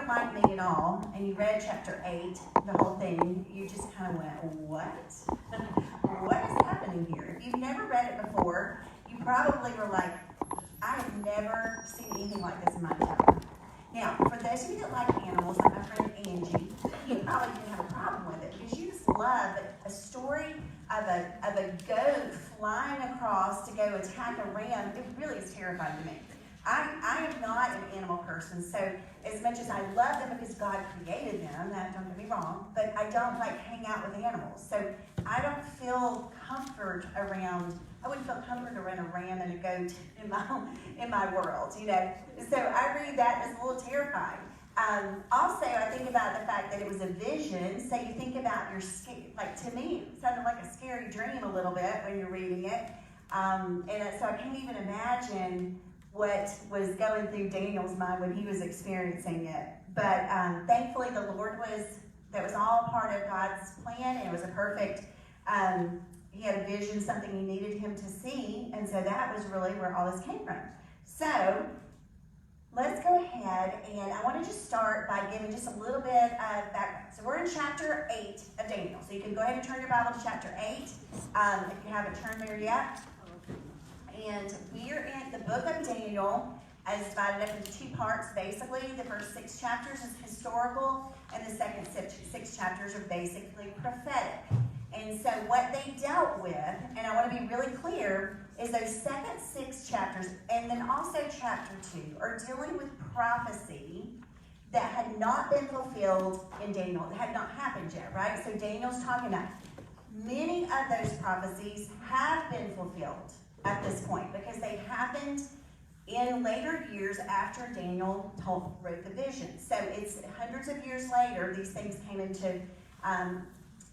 like me at all, and you read chapter 8, the whole thing, you just kind of went, what? What is happening here? If you've never read it before, you probably were like, I have never seen anything like this in my entire life. Now, for those of you that like animals, like my friend Angie, you probably didn't have a problem with it because you just love a story of a goat flying across to go attack a ram. It really is terrifying to me. I am not an animal person, so as much as I love them because God created them, that don't get me wrong, but I don't like hang out with animals. So I don't feel comfort around, I wouldn't feel comfort around a ram and a goat in my world, you know. So I read that as a little terrifying. Also, I think about the fact that it was a vision, so you think about your, like to me, it sounded like a scary dream a little bit when you're reading it. So I can't even imagine what was going through Daniel's mind when he was experiencing it. But thankfully the Lord that was all part of God's plan, and it was a perfect, he had a vision, something he needed him to see, and so that was really where all this came from. So let's go ahead, and I want to just start by giving just a little bit of background. So we're in chapter 8 of Daniel, so you can go ahead and turn your Bible to chapter 8 if you haven't turned there yet. And we're in the book of Daniel, as divided up into 2 parts. Basically, the first 6 chapters is historical, and the second 6 chapters are basically prophetic. And so what they dealt with, and I want to be really clear, is those second 6 chapters, and then also chapter 2, are dealing with prophecy that had not been fulfilled in Daniel. It had not happened yet, right? So Daniel's talking about many of those prophecies have been fulfilled at this point because they happened in later years after Daniel wrote the vision. So it's hundreds of years later these things came into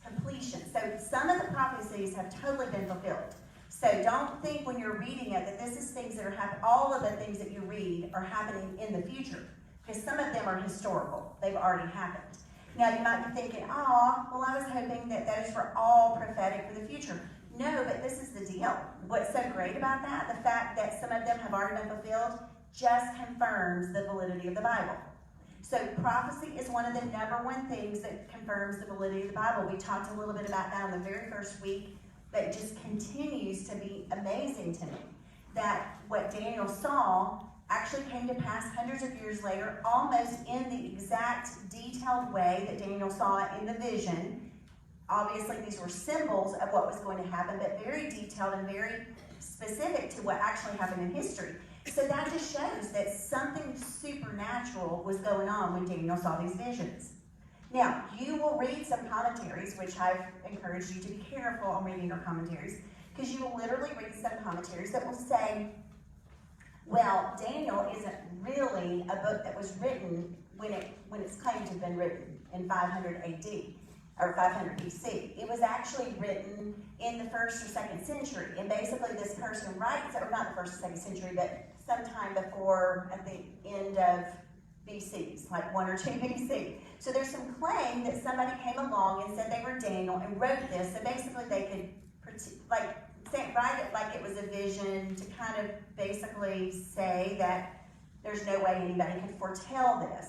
completion. So some of the prophecies have totally been fulfilled. So don't think when you're reading it that this is things that are happening. All of the things that you read are happening in the future because some of them are historical. They've already happened. Now you might be thinking, well, I was hoping that those were all prophetic for the future. No, but this is the deal. What's so great about that? The fact that some of them have already been fulfilled just confirms the validity of the Bible. So prophecy is one of the number one things that confirms the validity of the Bible. We talked a little bit about that in the very first week, but it just continues to be amazing to me that what Daniel saw actually came to pass hundreds of years later, almost in the exact detailed way that Daniel saw it in the vision. Obviously, these were symbols of what was going to happen, but very detailed and very specific to what actually happened in history. So that just shows that something supernatural was going on when Daniel saw these visions. Now, you will read some commentaries, which I've encouraged you to be careful on reading your commentaries, because you will literally read some commentaries that will say, well, Daniel isn't really a book that was written when it's claimed to have been written in 500 AD. Or 500 BC. It was actually written in the 1st or 2nd century. And basically this person writes, or not the 1st or 2nd century, but sometime before at the end of BCs, like 1 or 2 BC. So there's some claim that somebody came along and said they were Daniel and wrote this. So basically they could write it like it was a vision to kind of basically say that there's no way anybody could foretell this.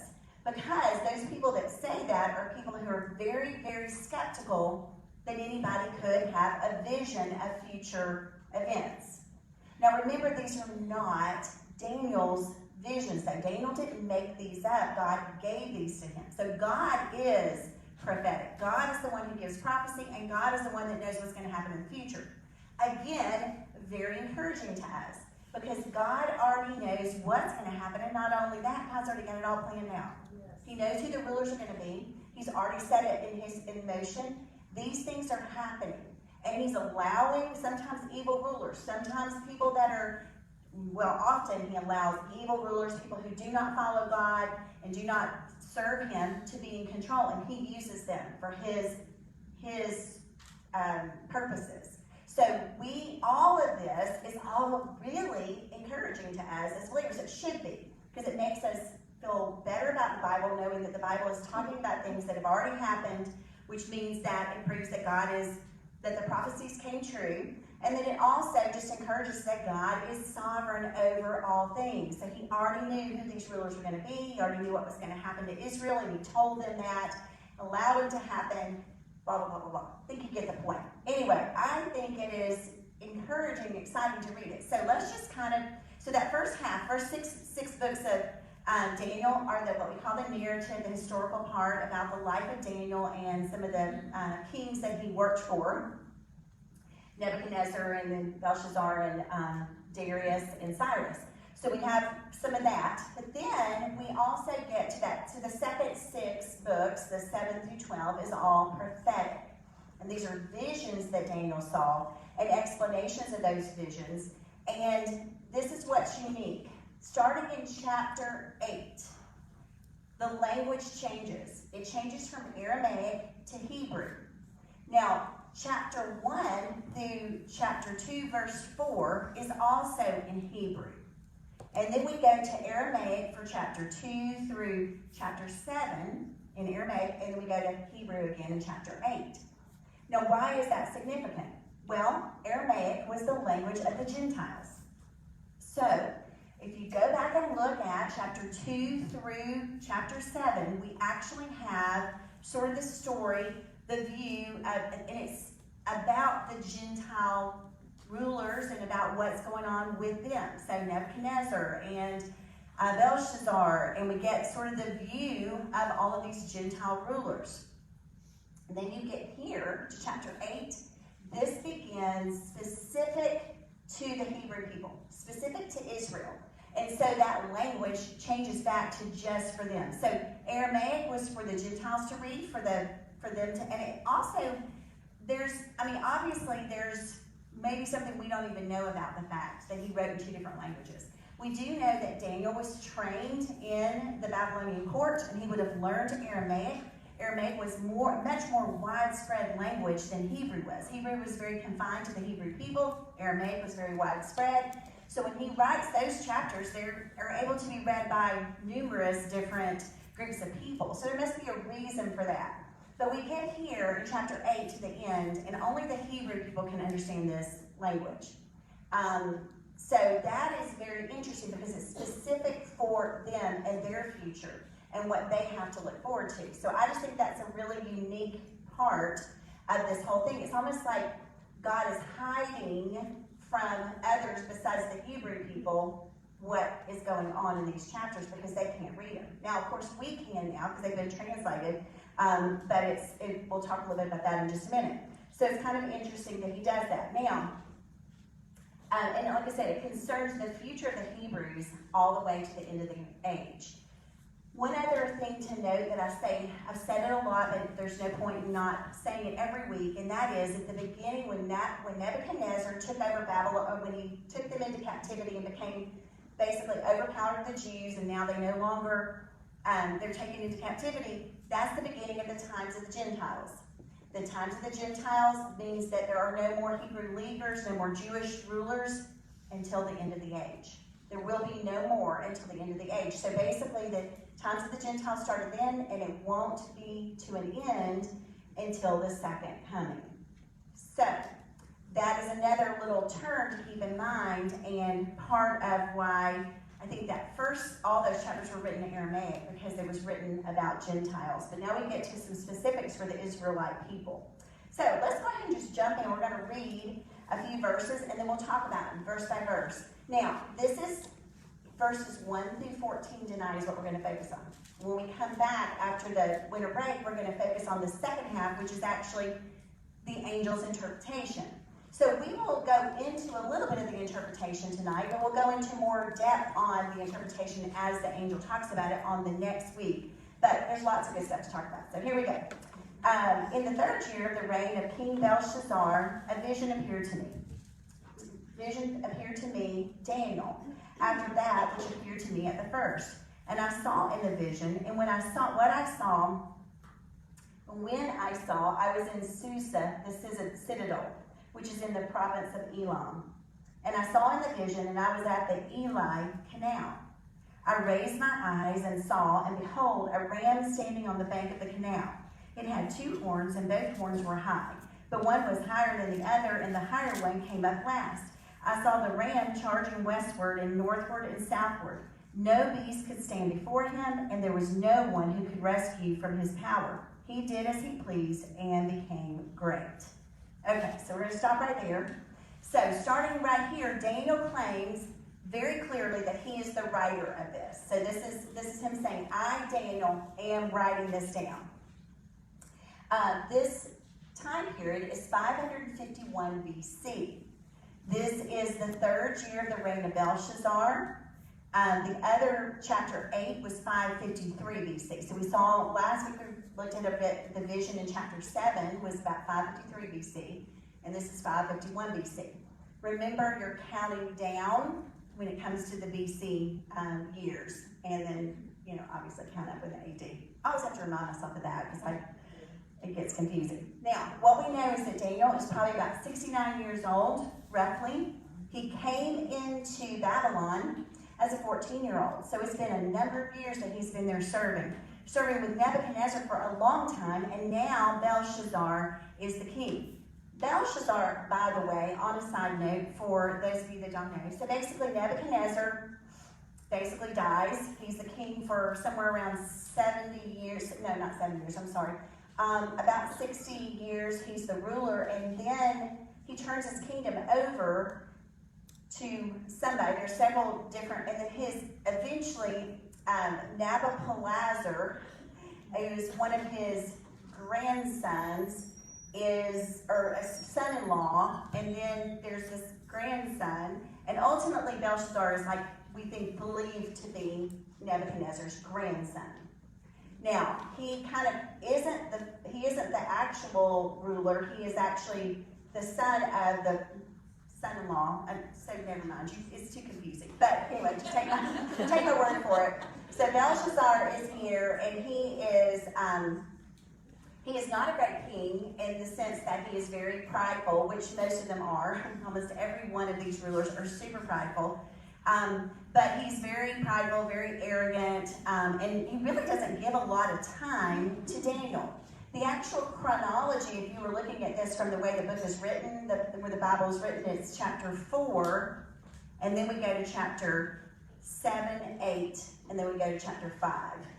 Because those people that say that are people who are very, very skeptical that anybody could have a vision of future events. Now remember, these are not Daniel's visions, though. Daniel didn't make these up. God gave these to him. So God is prophetic. God is the one who gives prophecy, and God is the one that knows what's going to happen in the future. Again, very encouraging to us, because God already knows what's going to happen, and not only that, God's already got it all planned out. He knows who the rulers are going to be. He's already set it in motion. These things are happening. And he's allowing sometimes evil rulers, sometimes people that are, often he allows evil rulers, people who do not follow God and do not serve him, to be in control. And he uses them for his purposes. So all of this is all really encouraging to us as believers. It should be, because it makes us feel better about the Bible, knowing that the Bible is talking about things that have already happened, which means that it proves that that the prophecies came true. And then it also just encourages that God is sovereign over all things. So he already knew who these rulers were going to be. He already knew what was going to happen to Israel, and he told them that, allowed it to happen, blah, blah, blah, blah, blah. I think you get the point. Anyway, I think it is encouraging, exciting to read it. So let's just so that first six books of Daniel are what we call the narrative, the historical part about the life of Daniel and some of the kings that he worked for. Nebuchadnezzar and then Belshazzar and Darius and Cyrus. So we have some of that. But then we also get to the second 6 books, the 7 through 12, is all prophetic. And these are visions that Daniel saw and explanations of those visions. And this is what's unique. Starting in chapter 8, the language changes. It changes from Aramaic to Hebrew. Now, chapter 1 through chapter 2, verse 4 is also in Hebrew. And then we go to Aramaic for chapter 2 through chapter 7 in Aramaic, and then we go to Hebrew again in chapter 8. Now, why is that significant? Well, Aramaic was the language of the Gentiles. So, if you go back and look at chapter 2 through chapter 7, we actually have sort of the story, the view, and it's about the Gentile rulers and about what's going on with them. So Nebuchadnezzar and Belshazzar, and we get sort of the view of all of these Gentile rulers. And then you get here to chapter 8. This begins specific to the Hebrew people, specific to Israel. And so that language changes back to just for them. So Aramaic was for the Gentiles to read, for them to, and it also, obviously there's maybe something we don't even know about the fact that he wrote in 2 different languages. We do know that Daniel was trained in the Babylonian court, and he would have learned Aramaic. Aramaic was much more widespread language than Hebrew was. Hebrew was very confined to the Hebrew people. Aramaic was very widespread. So when he writes those chapters, they are able to be read by numerous different groups of people. So there must be a reason for that. But we get here in chapter 8 to the end, and only the Hebrew people can understand this language. So that is very interesting because it's specific for them and their future and what they have to look forward to. So I just think that's a really unique part of this whole thing. It's almost like God is hiding from others besides the Hebrew people what is going on in these chapters because they can't read them. Now, of course, we can now because they've been translated, but we'll talk a little bit about that in just a minute. So it's kind of interesting that he does that. Now, and like I said, it concerns the future of the Hebrews all the way to the end of the age. One other thing to note that I've said it a lot, but there's no point in not saying it every week, and that is at the beginning when Nebuchadnezzar took over Babylon, or when he took them into captivity and became basically overpowered the Jews, and now they no longer, they're taken into captivity, that's the beginning of the times of the Gentiles. The times of the Gentiles means that there are no more Hebrew leaders, no more Jewish rulers until the end of the age. There will be no more until the end of the age. So basically the times of the Gentiles started then, and it won't be to an end until the second coming. So that is another little term to keep in mind, and part of why I think that all those chapters were written in Aramaic because it was written about Gentiles. But now we get to some specifics for the Israelite people. So let's go ahead and just jump in. We're going to read a few verses, and then we'll talk about them verse by verse. Now, this is verses 1 through 14 tonight is what we're going to focus on. When we come back after the winter break, we're going to focus on the second half, which is actually the angel's interpretation. So we will go into a little bit of the interpretation tonight, but we'll go into more depth on the interpretation as the angel talks about it on the next week. But there's lots of good stuff to talk about. So here we go. In the 3rd year of the reign of King Belshazzar, a vision appeared to me. Vision appeared to me, Daniel, after that which appeared to me at the first. And I saw in the vision, and when I saw, I was in Susa, the citadel, which is in the province of Elam. And I saw in the vision, and I was at the Eli canal. I raised my eyes and saw, and behold, a ram standing on the bank of the canal. It had 2 horns, and both horns were high. but one was higher than the other, and the higher one came up last. I saw the ram charging westward and northward and southward. No beast could stand before him, and there was no one who could rescue from his power. He did as he pleased and became great. Okay, so we're going to stop right there. So starting right here, Daniel claims very clearly that he is the writer of this. So this is him saying, I, Daniel, am writing this down. This time period is 551 BC. This is the third year of the reign of Belshazzar. The other, chapter 8, was 553 BC. So we saw, last week we looked at a bit, the vision in chapter 7 was about 553 BC, and this is 551 BC. Remember, you're counting down when it comes to the BC years, and then, obviously count up with the AD. I always have to remind myself of that, because it gets confusing. Now, what we know is that Daniel is probably about 69 years old, roughly. He came into Babylon as a 14-year-old. So it's been a number of years that he's been there serving with Nebuchadnezzar for a long time, and now Belshazzar is the king. Belshazzar, by the way, on a side note for those of you that don't know, so basically Nebuchadnezzar basically dies. He's the king for somewhere around 70 years, no, not 70 years, I'm sorry, about 60 years he's the ruler, and then he turns his kingdom over to somebody. There's several different, and then eventually Nabopolassar, who's one of his grandsons, or a son-in-law, and then there's this grandson, and ultimately Belshazzar is, like, we think, believed to be Nebuchadnezzar's grandson. Now, he kind of isn't the actual ruler. He is actually the son of the son-in-law. So never mind, it's too confusing. But anyway, just take my word for it. So Belshazzar is here, and he is not a great king in the sense that he is very prideful, which most of them are. Almost every one of these rulers are super prideful. But he's very prideful, very arrogant, and he really doesn't give a lot of time to Daniel. The actual chronology, if you were looking at this from the way the book is written, where the Bible is written, it's chapter 4, and then we go to chapter 7, 8, and then we go to chapter 5.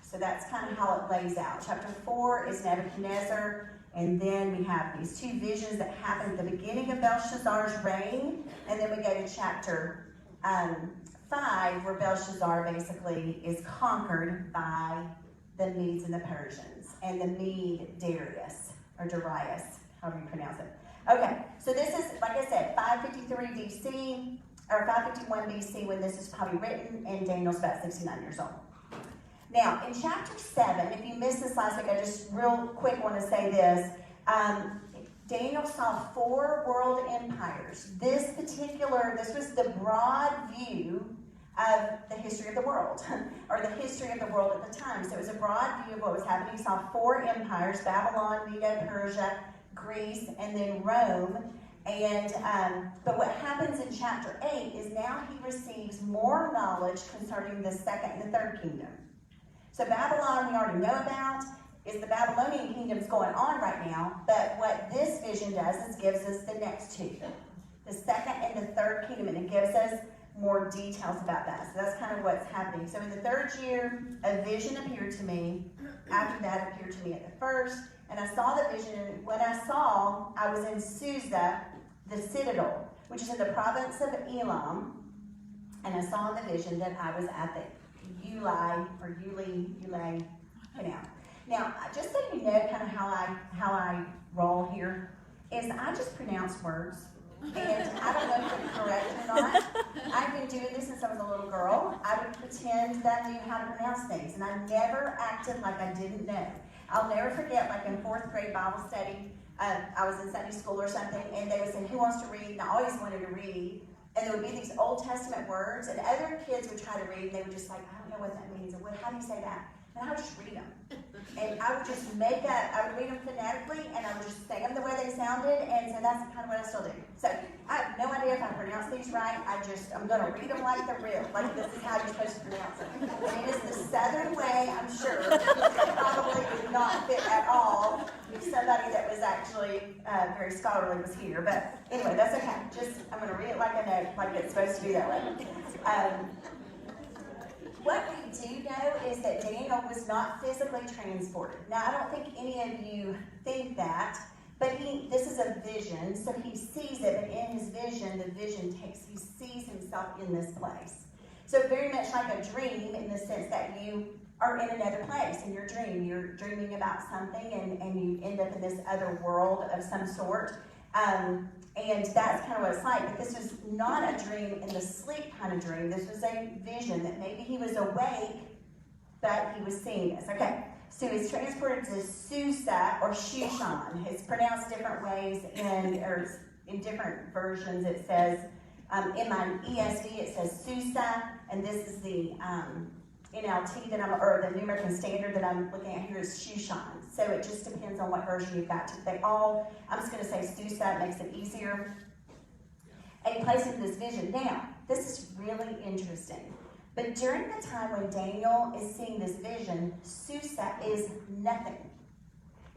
So that's kind of how it lays out. Chapter 4 is Nebuchadnezzar, and then we have these two visions that happen at the beginning of Belshazzar's reign, and then we go to chapter 5, where Belshazzar basically is conquered by the Medes and the Persians, and the Mede Darius, or Darius, however you pronounce it. Okay, so this is, like I said, 553 BC, or 551 BC when this is probably written, and Daniel's about 69 years old. Now, in chapter 7, if you missed this last week, I just real quick want to say this. Daniel saw 4 world empires. This was the broad view of the history of the world, or the history of the world at the time. So it was a broad view of what was happening. He saw 4 empires: Babylon, Medo-Persia, Greece, and then Rome. And but what happens in chapter 8 is now he receives more knowledge concerning the second and the third kingdom. So Babylon, we already know about, is the Babylonian kingdom's going on right now, but what this vision does is gives us the next 2, the second and the third kingdom, and it gives us more details about that. So that's kind of what's happening. So in the third year, a vision appeared to me. After that, appeared to me at the first, and I saw the vision, and when I saw, I was in Susa, the citadel, which is in the province of Elam, and I saw in the vision that I was at the Ulai canal. Now, just so you know kind of how I roll here, is I just pronounce words, and I don't know if it's correct or not. I've been doing this since I was a little girl. I would pretend that I knew how to pronounce things, and I never acted like I didn't know. I'll never forget, like in 4th grade Bible study, I was in Sunday school or something, and they would say, "Who wants to read?" And I always wanted to read. And there would be these Old Testament words, and other kids would try to read, and they would just like, "I don't know what that means," or "How do you say that?" And I would just read them. And I would just I would read them phonetically, and I would just say them the way they sounded, and so that's kind of what I still do. So I have no idea if I pronounce these right. I'm going to read them like they're real, like this is how you're supposed to pronounce them. And it is the Southern way, I'm sure. It probably would not fit at all with somebody that was actually very scholarly was here, but anyway, that's okay. I'm going to read it like I know, like it's supposed to be that way. What we do know is that Daniel was not physically transported. Now, I don't think any of you think that, but this is a vision, so he sees it, but in his vision, he sees himself in this place. So very much like a dream in the sense that you are in another place in your dream. You're dreaming about something and you end up in this other world of some sort. And that's kind of what it's like. But this was not a dream in the sleep kind of dream. This was a vision that maybe he was awake, but he was seeing this. Okay, so he's transported to Susa or Shushan. It's pronounced different ways in different versions. It says, in my ESV, it says Susa, and this is the NLT or the New American Standard that I'm looking at here is Shushan. So it just depends on what version you've got. I'm just going to say Susa, it makes it easier. And he plays into this vision. Now, this is really interesting. But during the time when Daniel is seeing this vision, Susa is nothing.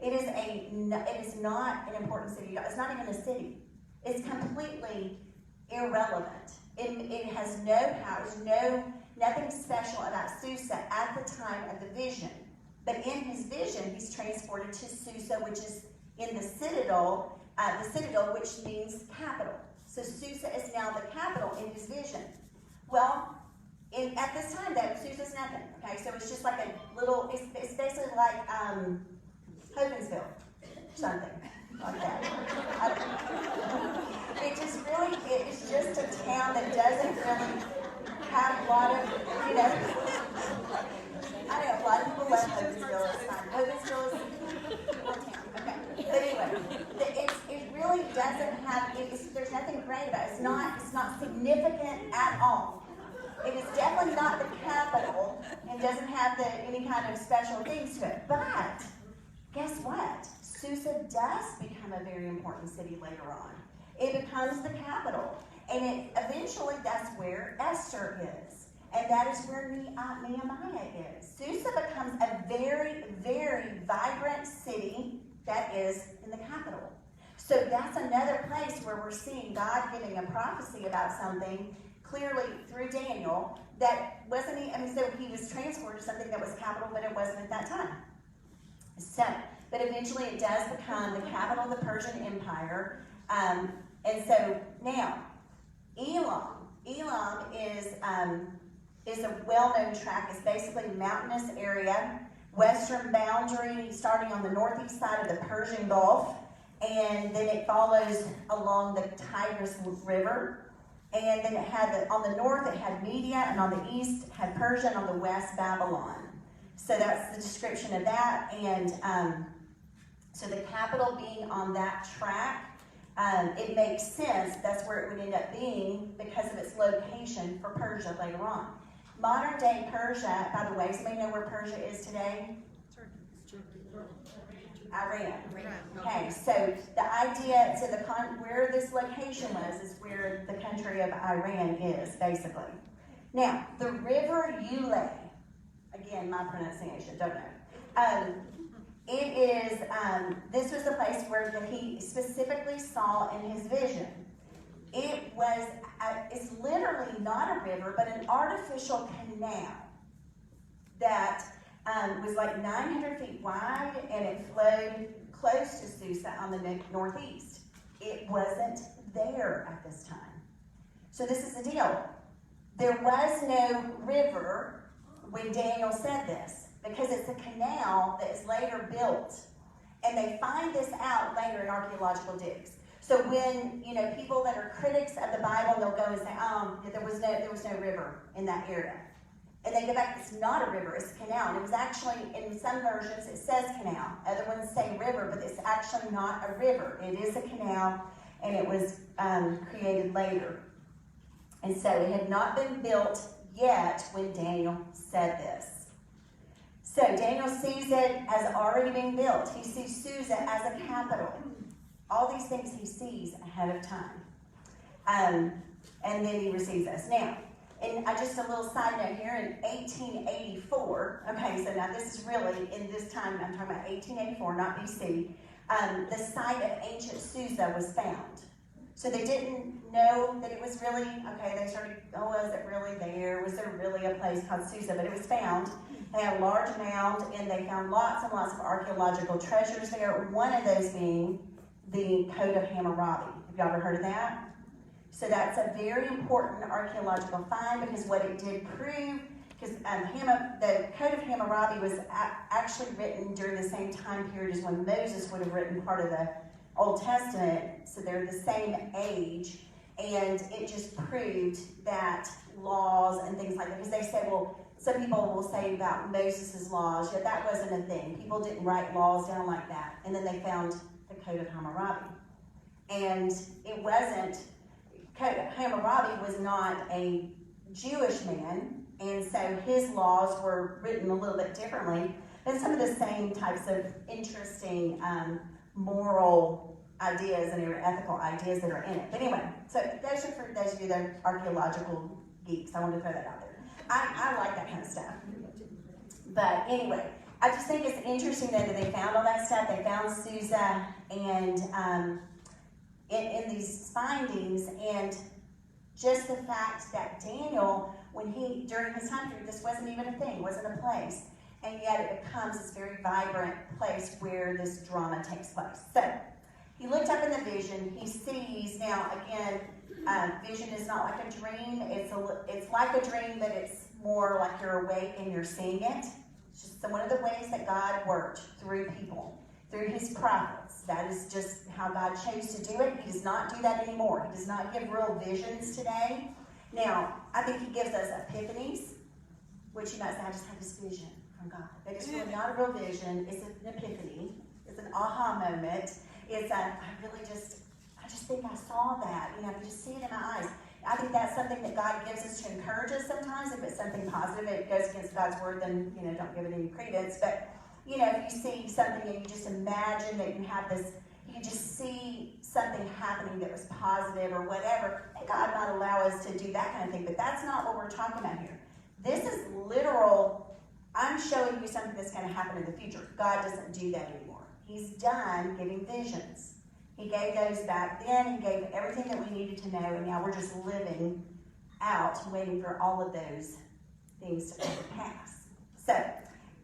It is not an important city. It's not even a city. It's completely irrelevant. It has no power. Nothing special about Susa at the time of the vision. But in his vision, he's transported to Susa, which is in the citadel, which means capital. So Susa is now the capital in his vision. Well, at this time, Susa's nothing. Okay, so it's just like a little. It's basically like Hogansville, something like that. It's just a town that doesn't really have a lot of, I know a lot of people love Hogansville. It's fine. Hogansville is a little town. Okay. But anyway, it really doesn't have, there's nothing great about it. It's not significant at all. It is definitely not the capital and doesn't have any kind of special things to it. But guess what? Susa does become a very important city later on. It becomes the capital. And eventually that's where Esther is. And that is where Nehemiah is. Susa becomes a very, very vibrant city that is in the capital. So that's another place where we're seeing God giving a prophecy about something clearly through Daniel that wasn't, so he was transported to something that was capital, but it wasn't at that time. So, but eventually it does become the capital of the Persian Empire. And so now, Elam is a well-known tract. It's basically a mountainous area, western boundary starting on the northeast side of the Persian Gulf, and then it follows along the Tigris River. And then it had on the north it had Media, and on the east it had Persia, and on the west Babylon. So that's the description of that. And so the capital being on that track, it makes sense that's where it would end up being because of its location for Persia later on. Modern day Persia, by the way, does anybody know where Persia is today? Iran. Okay, so the idea, where this location was is where the country of Iran is, basically. Now, the river Ulai, again, my pronunciation, don't know. This was the place where he specifically saw in his vision. It's literally not a river, but an artificial canal that was like 900 feet wide, and it flowed close to Susa on the northeast. It wasn't there at this time. So this is the deal. There was no river when Daniel said this, because it's a canal that is later built. And they find this out later in archaeological digs. So when, people that are critics of the Bible, they'll go and say, there was no river in that area. And they go back, it's not a river, it's a canal. And it was actually, in some versions, it says canal. Other ones say river, but it's actually not a river. It is a canal, and it was created later. And so it had not been built yet when Daniel said this. So Daniel sees it as already being built. He sees Susa as a capital. All these things he sees ahead of time. And then he receives us. Now, and just a little side note here, in 1884, okay, so now this is really, in this time, I'm talking about 1884, not BC, the site of ancient Susa was found. So they didn't know that it was really, okay, they started, oh, was it really there? Was there really a place called Susa? But it was found. They had a large mound, and they found lots and lots of archaeological treasures there, one of those being the Code of Hammurabi. Have you ever heard of that? So that's a very important archaeological find, because what it did prove, because the Code of Hammurabi was actually written during the same time period as when Moses would have written part of the Old Testament, so they're the same age, and it just proved that laws and things like that, because they said, well, some people will say about Moses' laws, yeah, that wasn't a thing. People didn't write laws down like that. And then they found the Code of Hammurabi. And it wasn't, Hammurabi was not a Jewish man, and so his laws were written a little bit differently, but some of the same types of interesting moral ideas and ethical ideas that are in it. But anyway, so those are for those of you that are archaeological geeks. I want to throw that out there. I like that kind of stuff. But anyway, I just think it's interesting that they found all that stuff. They found Susa and in these findings, and just the fact that Daniel, during his time period, this wasn't even a thing, wasn't a place, and yet it becomes this very vibrant place where this drama takes place. So he looked up in the vision. He sees, now again, vision is not like a dream. It's like a dream, but it's more like you're awake and you're seeing it. It's just one of the ways that God worked through people, through his prophets. That is just how God chose to do it. He does not do that anymore. He does not give real visions today. Now, I think he gives us epiphanies, which you might say, I just have this vision from God. But it's really not a real vision. It's an epiphany. It's an aha moment. It's I just think I saw that. I can just see it in my eyes. I think that's something that God gives us to encourage us sometimes. If it's something positive, it goes against God's word, then, don't give it any credence. But, if you see something and you just imagine that you have this, you can just see something happening that was positive or whatever, and God might allow us to do that kind of thing. But that's not what we're talking about here. This is literal. I'm showing you something that's going to happen in the future. God doesn't do that anymore. He's done giving visions. He gave those back then. He gave everything that we needed to know, and now we're just living out, waiting for all of those things to come to pass. So,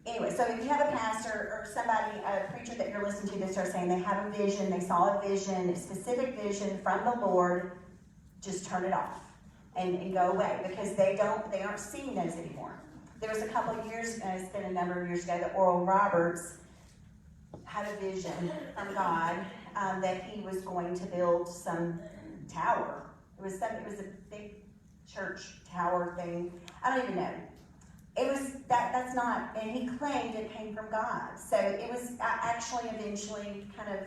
anyway, so if you have a pastor or somebody, a preacher that you're listening to that starts saying they have a vision, they saw a vision, a specific vision from the Lord, just turn it off and go away, because they aren't seeing those anymore. There was a couple of years, it's been a number of years ago, that Oral Roberts had a vision from God that he was going to build some tower. It was a big church tower thing. I don't even know. It was that's not, and he claimed it came from God. So it was actually eventually kind of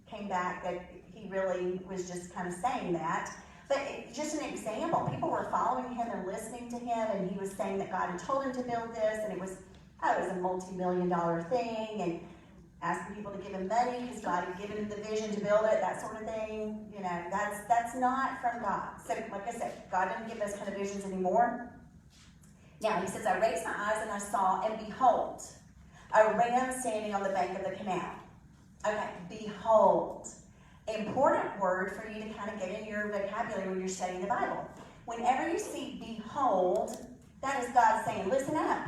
came back that he really was just kind of saying that. But just an example, people were following him and listening to him, and he was saying that God had told him to build this, and it was a multi-million-dollar thing, and asking people to give him money because God had given him the vision to build it, that sort of thing. That's not from God. So, like I said, God doesn't give those kind of visions anymore. Now, he says, I raised my eyes and I saw, and behold, a ram standing on the bank of the canal. Okay, behold. Important word for you to kind of get in your vocabulary when you're studying the Bible. Whenever you see behold, that is God saying, listen up.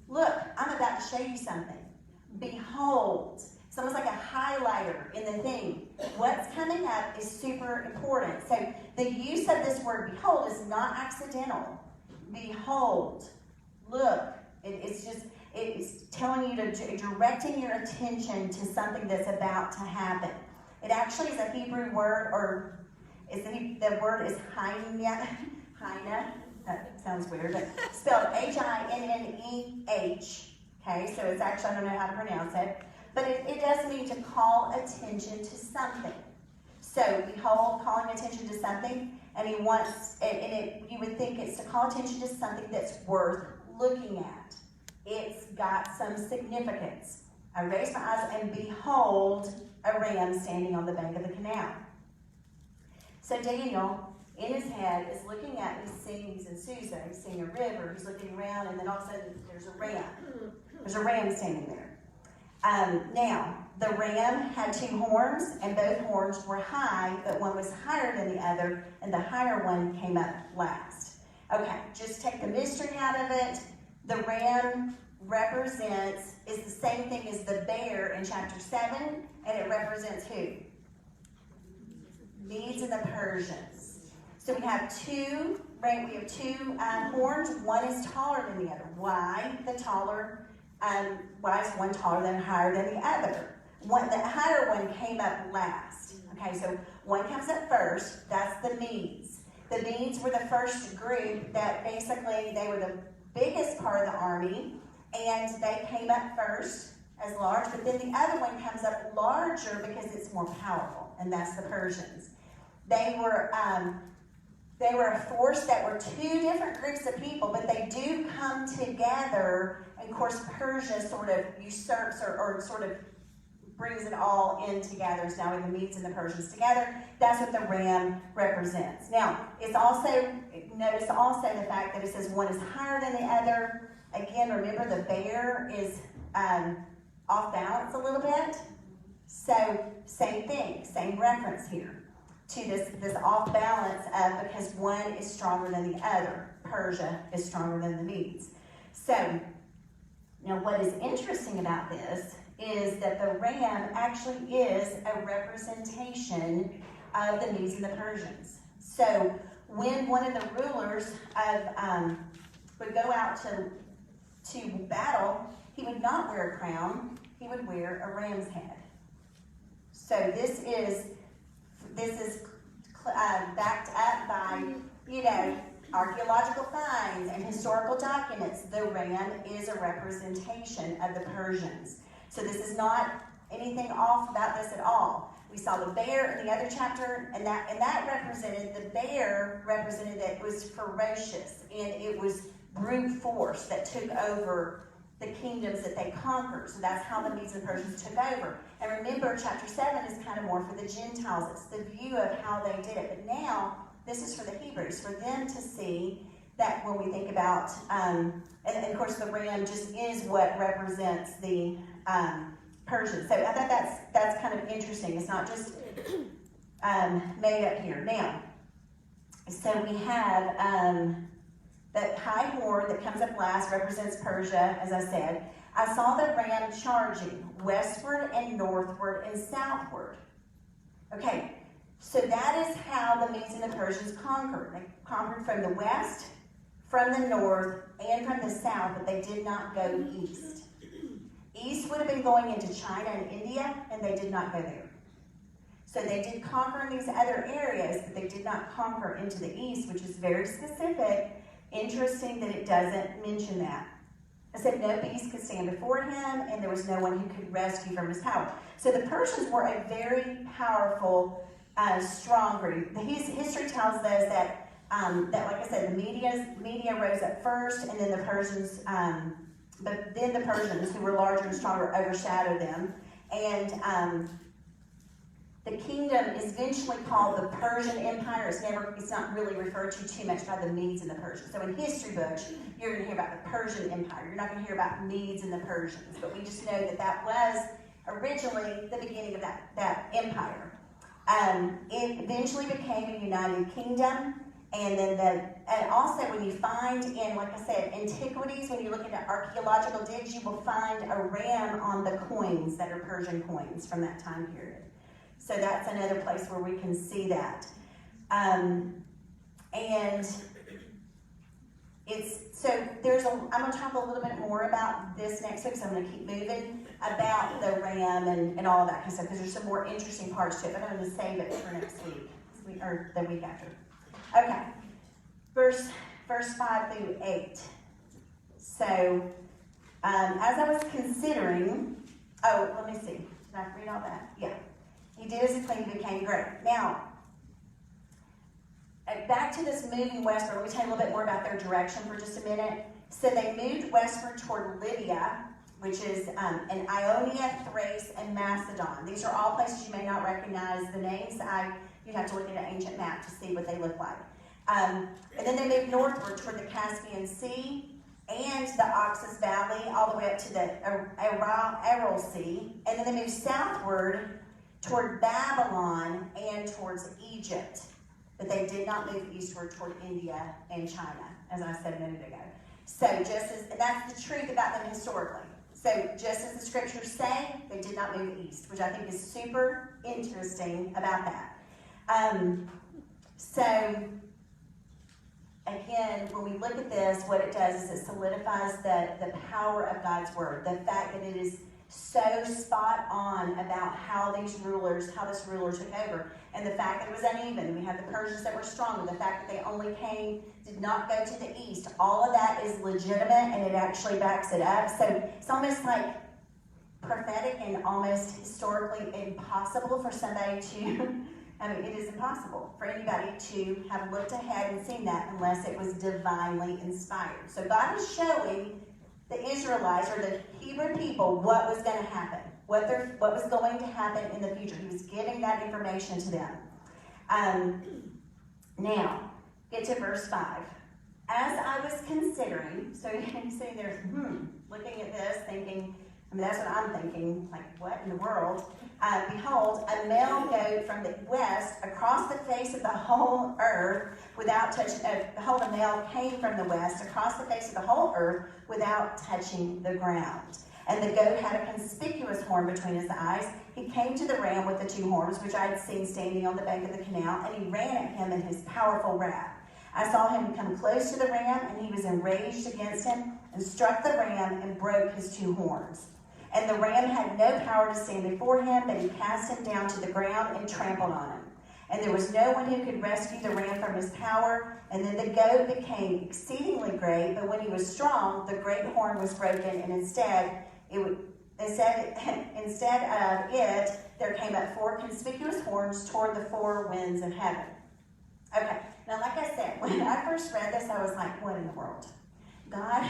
Look, I'm about to show you something. Behold. It's almost like a highlighter in the thing. What's coming up is super important. So the use of this word behold is not accidental. Behold. Look. It's telling you to, directing your attention to something that's about to happen. It actually is a Hebrew word, or the word is hineh. Hineh. That sounds weird, but spelled Hinneh. Okay, so it's actually, I don't know how to pronounce it, but it does mean to call attention to something. So, behold, calling attention to something, and he wants, you would think it's to call attention to something that's worth looking at. It's got some significance. I raised my eyes, and behold, a ram standing on the bank of the canal. So Daniel, in his head, is looking at, he's in Susa, he's seeing a river, he's looking around, and then all of a sudden there's a ram. There's a ram standing there. Now, the ram had 2 horns, and both horns were high, but one was higher than the other, and the higher one came up last. Okay, just take the mystery out of it. The ram is the same thing as the bear in chapter 7, and it represents who? Medes and the Persians. So we have two horns. One is taller than the other. Why is one taller than higher than the other? The higher one came up last. Okay, so one comes up first. That's the Medes. The Medes were the first group that basically they were the biggest part of the army, and they came up first as large. But then the other one comes up larger because it's more powerful, and that's the Persians. They were a force that were 2 different groups of people, but they do come together. And of course, Persia sort of usurps or sort of brings it all in together. So now we have the Medes and the Persians together. That's what the ram represents. Now, notice also the fact that it says one is higher than the other. Again, remember the bear is off balance a little bit. So same thing, same reference here to this off balance of because one is stronger than the other. Persia is stronger than the Medes. So now what is interesting about this is that the ram actually is a representation of the Medes and the Persians. So when one of the rulers would go out to battle, he would not wear a crown, he would wear a ram's head. So this is backed up by, archaeological finds and historical documents. The ram is a representation of the Persians. So this is not anything off about this at all. We saw the bear in the other chapter, and the bear represented that it was ferocious, and it was brute force that took over the kingdoms that they conquered. So that's how the Medes and Persians took over. And remember, chapter 7 is kind of more for the Gentiles. It's the view of how they did it. But now, this is for the Hebrews, for them to see that when we think about, and of course the ram just is what represents the Persians. So I thought that's kind of interesting. It's not just made up here. Now, so we have that high horn that comes up last represents Persia, as I said. I saw the ram charging westward and northward and southward. Okay, so that is how the Medes and the Persians conquered. They conquered from the west, from the north, and from the south, but they did not go east. East would have been going into China and India, and they did not go there. So they did conquer in these other areas, but they did not conquer into the east, which is very specific. Interesting that it doesn't mention that. I said no beast could stand before him, and there was no one who could rescue from his power. So the Persians were a very powerful, strong group. The history tells us that, like I said, the media rose up first, and then the Persians, who were larger and stronger, overshadowed them. And the kingdom is eventually called the Persian Empire. It's not really referred to too much by the Medes and the Persians. So in history books, you're going to hear about the Persian Empire. You're not going to hear about Medes and the Persians. But we just know that was originally the beginning of that empire. It eventually became a united kingdom. And then also when you find in, like I said, antiquities, when you look into archaeological digs, you will find a ram on the coins that are Persian coins from that time period. So that's another place where we can see that. I'm going to talk a little bit more about this next week, so I'm going to keep moving, about the ram and all of that kind of stuff, because there's some more interesting parts to it, but I'm going to save it for next week, or the week after. Okay, verse 5 through 8. So, as I was considering, let me see, did I read all that? Yeah. He did as he claimed, became great. Now, back to this moving westward. Let me tell you a little bit more about their direction for just a minute. So they moved westward toward Libya, which is in Ionia, Thrace, and Macedon. These are all places you may not recognize the names. You'd have to look at an ancient map to see what they look like. And then they moved northward toward the Caspian Sea, and the Oxus Valley, all the way up to the Aral Sea, and then they moved southward toward Babylon and towards Egypt. But they did not move eastward toward India and China, as I said a minute ago. So and that's the truth about them historically. So just as the scriptures say, they did not move east, which I think is super interesting about that. So again, when we look at this, what it does is it solidifies the power of God's word. The fact that it is so spot on about how this ruler took over. And the fact that it was uneven. We have the Persians that were stronger. The fact that they did not go to the east. All of that is legitimate, and it actually backs it up. So it's almost like prophetic and almost historically impossible for somebody to, it is impossible for anybody to have looked ahead and seen that unless it was divinely inspired. So God is showing the Israelites, or the Hebrew people, what was going to happen, what was going to happen in the future. He was giving that information to them. Now, get to verse 5. As I was considering, so you're sitting there, looking at this, thinking, that's what I'm thinking, like, what in the world? Behold, a male goat from the west across the face of the whole earth without touching, behold, a male came from the west across the face of the whole earth without touching the ground. And the goat had a conspicuous horn between his eyes. He came to the ram with the two horns, which I had seen standing on the bank of the canal, and he ran at him in his powerful wrath. I saw him come close to the ram, and he was enraged against him, and struck the ram and broke his two horns. And the ram had no power to stand before him, but he cast him down to the ground and trampled on him. And there was no one who could rescue the ram from his power. And then the goat became exceedingly great, but when he was strong, the great horn was broken, and instead of it, there came up 4 conspicuous horns toward the 4 winds of heaven. Okay, now like I said, when I first read this, I was like, what in the world? God,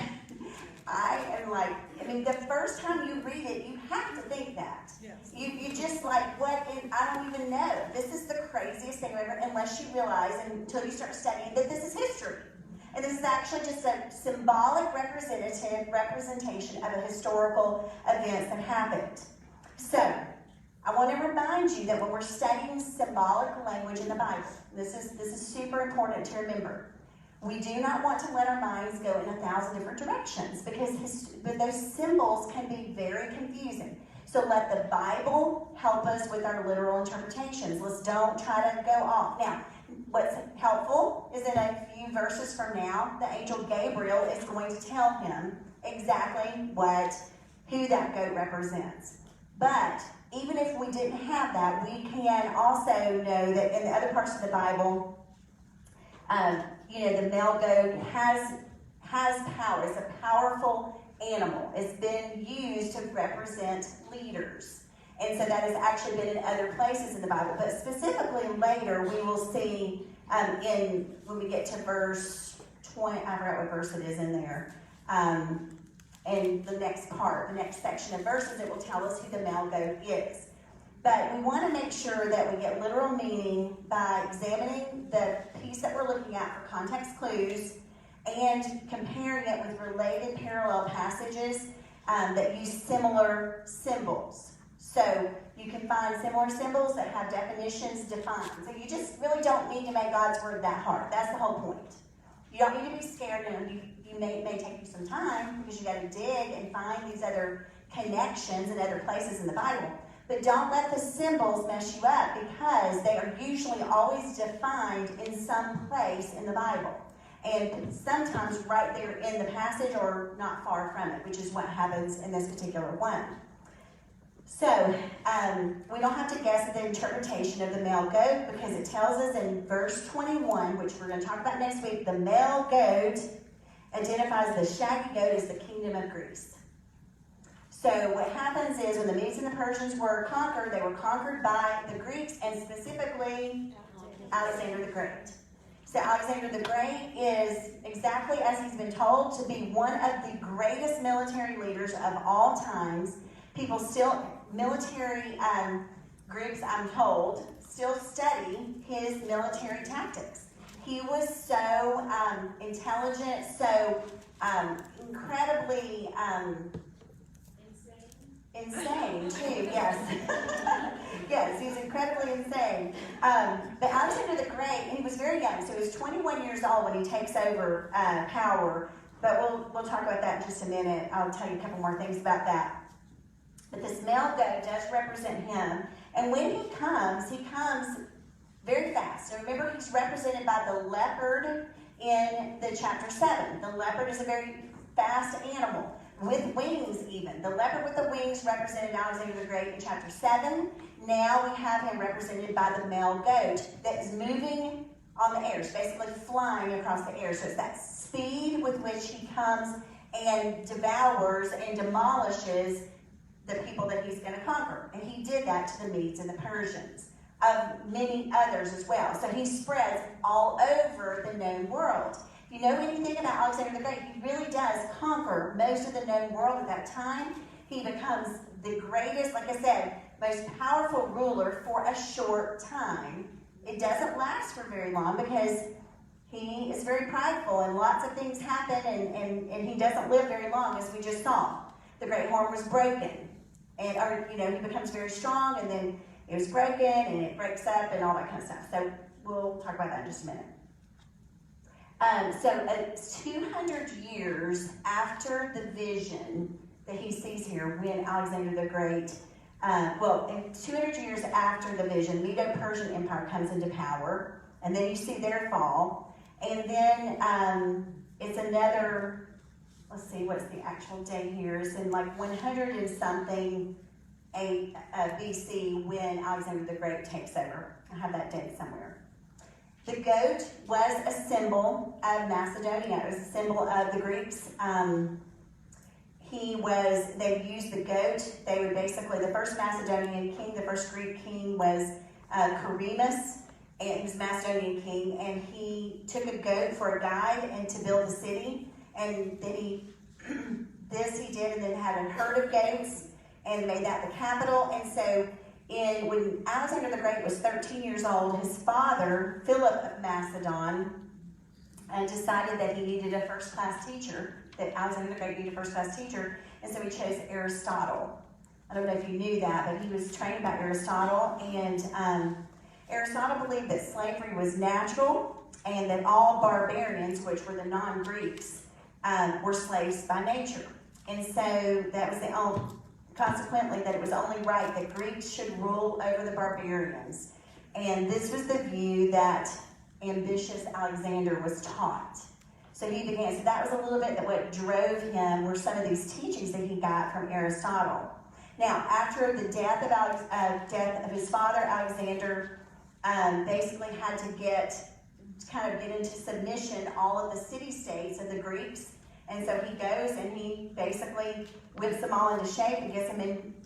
the first time you read it, you have to think that. Yes. You just like, what, I don't even know. This is the craziest thing ever, unless you realize, until you start studying, that this is history. And this is actually just a symbolic representation of a historical event that happened. So, I want to remind you that when we're studying symbolic language in the Bible, this is super important to remember. We do not want to let our minds go in 1,000 different directions but those symbols can be very confusing. So let the Bible help us with our literal interpretations. Let's don't try to go off. Now, what's helpful is that a few verses from now, the angel Gabriel is going to tell him exactly who that goat represents. But even if we didn't have that, we can also know that in the other parts of the Bible, the male goat has power. It's a powerful animal. It's been used to represent leaders. And so that has actually been in other places in the Bible. But specifically later, we will see when we get to verse 20, I forgot what verse it is in there. And the next section of verses, it will tell us who the male goat is. But we want to make sure that we get literal meaning by examining the piece that we're looking at for context clues and comparing it with related parallel passages that use similar symbols. So you can find similar symbols that have definitions defined. So you just really don't need to make God's word that hard. That's the whole point. You don't need to be scared. You may take you some time because you got to dig and find these other connections in other places in the Bible. But don't let the symbols mess you up because they are usually always defined in some place in the Bible. And sometimes right there in the passage or not far from it, which is what happens in this particular one. So, we don't have to guess at the interpretation of the male goat because it tells us in verse 21, which we're going to talk about next week, the male goat identifies the shaggy goat as the kingdom of Greece. So what happens is when the Medes and the Persians were conquered, they were conquered by the Greeks and specifically Alexander the Great. So Alexander the Great is exactly as he's been told to be one of the greatest military leaders of all times. Military groups, I'm told, still study his military tactics. he was so intelligent, so incredibly insane too, yes. Yes, he's incredibly insane. But Alexander the Great, he was very young, so he was 21 years old when he takes over power. But we'll talk about that in just a minute. I'll tell you a couple more things about that. But this male goat does represent him. And when he comes very fast. So remember, he's represented by the leopard in the chapter 7. The leopard is a very fast animal, with wings even. The leopard with the wings represented Alexander the Great in chapter 7. Now we have him represented by the male goat that is moving on the air, basically flying across the air. So it's that speed with which he comes and devours and demolishes the people that he's going to conquer. And he did that to the Medes and the Persians, of many others as well. So he spreads all over the known world. If you know anything about Alexander the Great, he really does conquer most of the known world at that time. He becomes the greatest, like I said, most powerful ruler for a short time. It doesn't last for very long because he is very prideful and lots of things happen and he doesn't live very long, as we just saw. The great horn was broken. And he becomes very strong, and then it was broken and it breaks up and all that kind of stuff. So we'll talk about that in just a minute. So 200 years after the vision that he sees here, when Alexander the Great, 200 years after the vision, Medo-Persian Empire comes into power, and then you see their fall. And then it's another, let's see, what's the actual date here? It's in like 100 and something BC when Alexander the Great takes over. I have that date somewhere. The goat was a symbol of Macedonia. It was a symbol of the Greeks. They used the goat. They would basically, the first Macedonian king, the first Greek king was Cheremus, and he was Macedonian king, and he took a goat for a guide and to build the city. And then he did, and then had a herd of goats and made that the capital. And so when Alexander the Great was 13 years old, his father, Philip of Macedon, decided that he needed a first-class teacher, that Alexander the Great needed a first-class teacher, and so he chose Aristotle. I don't know if you knew that, but he was trained by Aristotle, and Aristotle believed that slavery was natural and that all barbarians, which were the non-Greeks, were slaves by nature. And so that was consequently, that it was only right that Greeks should rule over the barbarians. And this was the view that ambitious Alexander was taught. So that was a little bit that what drove him were some of these teachings that he got from Aristotle. Now, after the death of his father, Alexander basically had to get into submission all of the city-states of the Greeks. And so he goes and he basically whips them all into shape and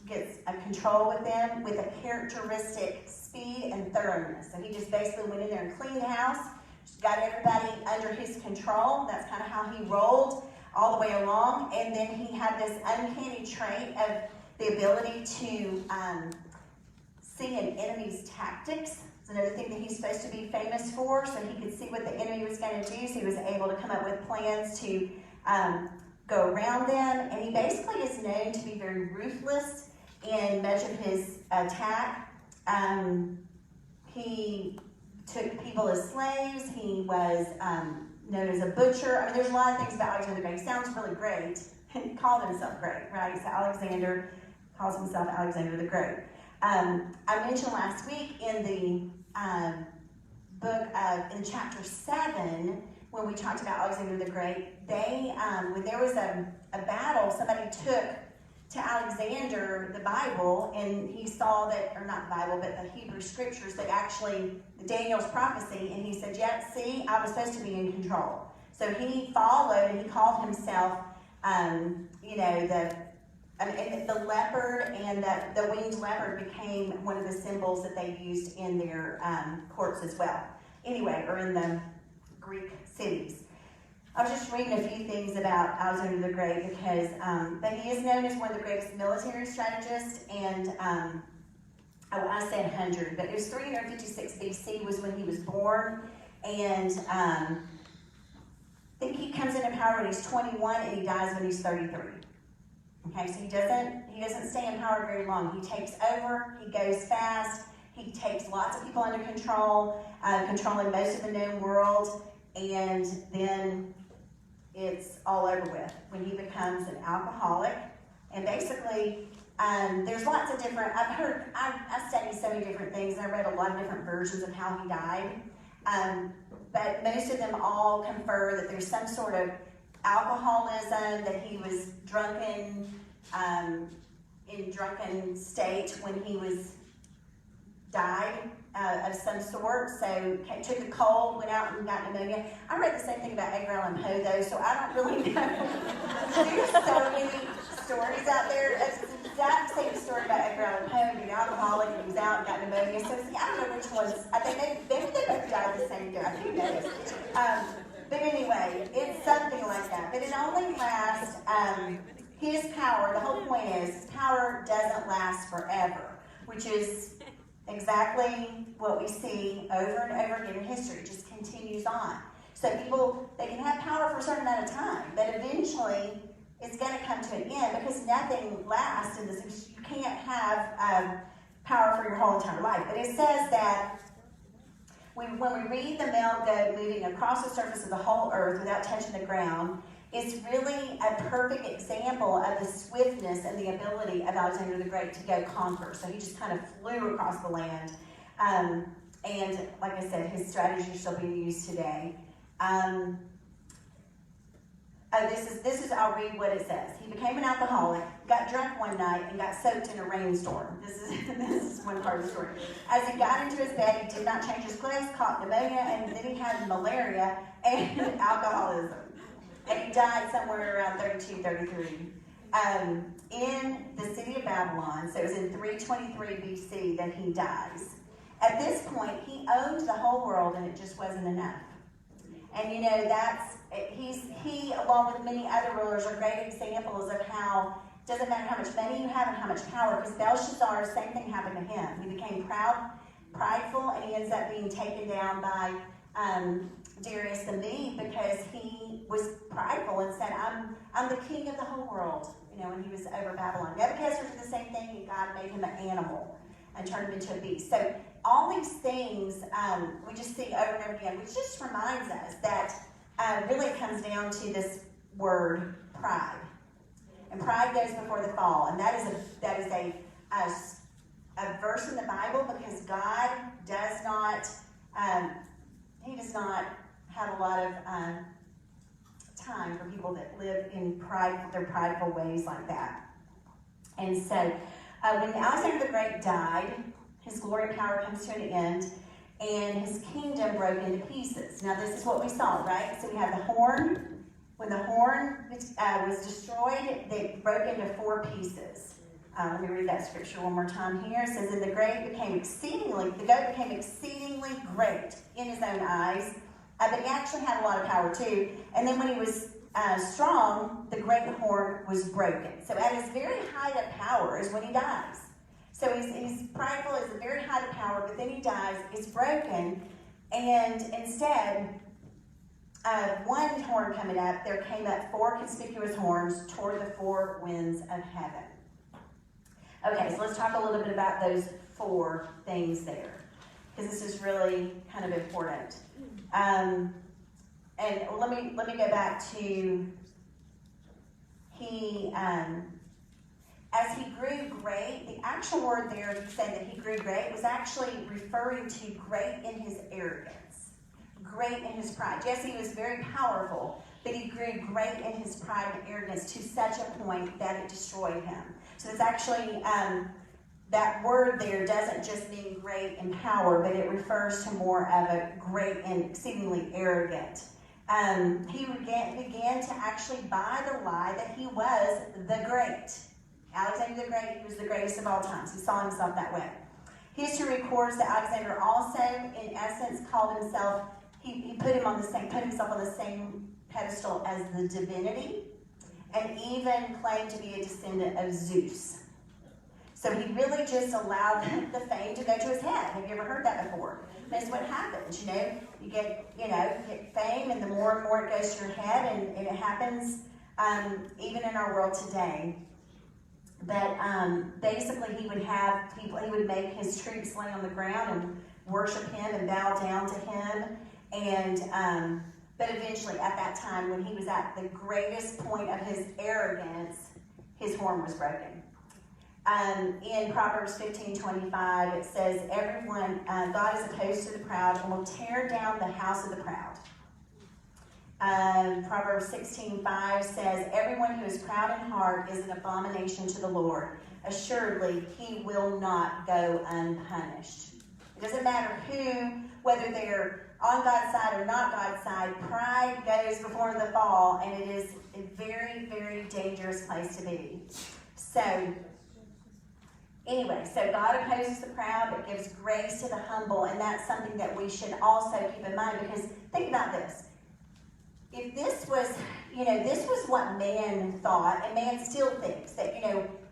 gets a control with them with a characteristic speed and thoroughness. So he just basically went in there and cleaned the house, just got everybody under his control. That's kind of how he rolled all the way along. And then he had this uncanny trait of the ability to see an enemy's tactics. It's another thing that he's supposed to be famous for. So he could see what the enemy was going to do. So he was able to come up with plans to go around them, and he basically is known to be very ruthless in much of his attack. He took people as slaves. He was known as a butcher. I mean, there's a lot of things about Alexander the Great. He sounds really great. He called himself great, right? So Alexander calls himself Alexander the Great. I mentioned last week in the in chapter 7, when we talked about Alexander the Great, when there was a battle, somebody took to Alexander the Bible, and he saw that, or not the Bible, but the Hebrew scriptures, that actually, Daniel's prophecy, and he said, yep, see, I was supposed to be in control. So he followed, and he called himself, the leopard, and the winged leopard became one of the symbols that they used in their courts as well. Anyway, or in the Greek cities. I was just reading a few things about Alexander the Great because but he is known as one of the greatest military strategists, and I said 100, but it was 356 BC was when he was born, And I think he comes into power when he's 21 and he dies when he's 33. Okay, so he doesn't stay in power very long. He takes over, he goes fast, he takes lots of people under control, controlling most of the known world, and then it's all over with when he becomes an alcoholic. And basically, there's lots of different, I've studied so many different things, and I read a lot of different versions of how he died. But most of them all confer that there's some sort of alcoholism, that he was drunken, in drunken state when he died of some sort. So took a cold, went out and got pneumonia. I read the same thing about Edgar Allan Poe though, so I don't really know. There's so many stories out there. It's the exact same story about Edgar Allan Poe, being an alcoholic, and he was out and got pneumonia. So see, I don't know which ones. I think maybe they both died the same day. Who knows? But anyway, it's something like that. But it only lasts, his power, the whole point is, his power doesn't last forever, which is exactly what we see over and over again in history. It just continues on. So people, they can have power for a certain amount of time, but eventually it's going to come to an end because nothing lasts in this. You can't have power for your whole entire life. But it says that when we read the male goat moving across the surface of the whole earth without touching the ground, it's really a perfect example of the swiftness and the ability of Alexander the Great to go conquer. So he just kind of flew across the land. And like I said, his strategy is still being used today. This is, I'll read what it says. He became an alcoholic, got drunk one night, and got soaked in a rainstorm. This is one part of the story. As he got into his bed, he did not change his clothes, caught pneumonia, and then he had malaria and alcoholism. And he died somewhere around 32, 33. In the city of Babylon, so it was in 323 BC that he dies. At this point, he owned the whole world, and it just wasn't enough. And you know, he, along with many other rulers, are great examples of how it doesn't matter how much money you have and how much power, because Belshazzar, same thing happened to him. He became prideful, and he ends up being taken down by Darius the Mede because he was prideful and said, I'm the king of the whole world, you know, when he was over Babylon. Nebuchadnezzar did the same thing, and God made him an animal and turned him into a beast. So all these things we just see over and over again, which just reminds us that really comes down to this word pride. And pride goes before the fall, and that is a verse in the Bible, because God does not he does not have a lot of time for people that live in their prideful ways like that. And so when Alexander the Great died, his glory and power comes to an end, and his kingdom broke into pieces. Now this is what we saw, right? So we have the horn. When the horn was destroyed, they broke into 4 pieces. Let me read that scripture one more time here. It says, and the goat became exceedingly great in his own eyes, but he actually had a lot of power too. And then when he was strong, the great horn was broken. So at his very height of power is when he dies. So he's prideful, is a very height of power, but then he dies, it's broken, and instead of one horn coming up, there came up 4 conspicuous horns toward the 4 winds of heaven. Okay, so let's talk a little bit about those 4 things there, because this is really kind of important. And let me go back to as he grew great. The actual word there, saying that he grew great, was actually referring to great in his arrogance, great in his pride. Yes, he was very powerful, but he grew great in his pride and arrogance to such a point that it destroyed him. So it's actually, that word there doesn't just mean great in power, but it refers to more of a great and exceedingly arrogant. He began to actually buy the lie that he was the great. Alexander the Great, he was the greatest of all times. He saw himself that way. History records that Alexander also, in essence, called himself, he put himself on the same pedestal as the divinity, and even claimed to be a descendant of Zeus. So he really just allowed the fame to go to his head. Have you ever heard that before? That's what happens, You get fame, and the more and more it goes to your head, and it happens even in our world today. But basically, he would make his troops lay on the ground and worship him and bow down to him. And but eventually, at that time, when he was at the greatest point of his arrogance, his horn was broken. In Proverbs 15:25, it says, "Everyone, God is opposed to the proud and will tear down the house of the proud." Proverbs 16:5 says, "Everyone who is proud in heart is an abomination to the Lord. Assuredly, he will not go unpunished." It doesn't matter whether they're on God's side or not God's side, pride goes before the fall, and it is a very, very dangerous place to be. So, anyway, so God opposes the proud but gives grace to the humble, and that's something that we should also keep in mind, because think about this. If this was, this was what man thought, and man still thinks that,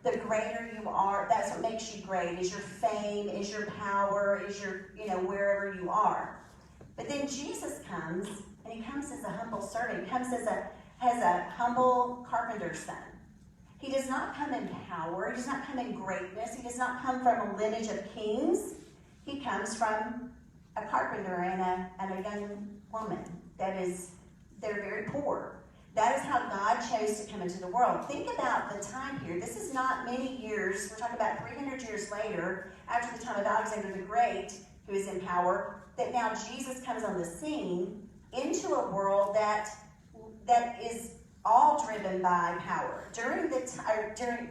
the greater you are, that's what makes you great, is your fame, is your power, is your, wherever you are. But then Jesus comes, and he comes as a humble servant. He comes as a humble carpenter's son. He does not come in power. He does not come in greatness. He does not come from a lineage of kings. He comes from a carpenter and a young woman they're very poor. That is how God chose to come into the world. Think about the time period. This is not many years. We're talking about 300 years later, after the time of Alexander the Great, who is in power, that now Jesus comes on the scene into a world that is all driven by power,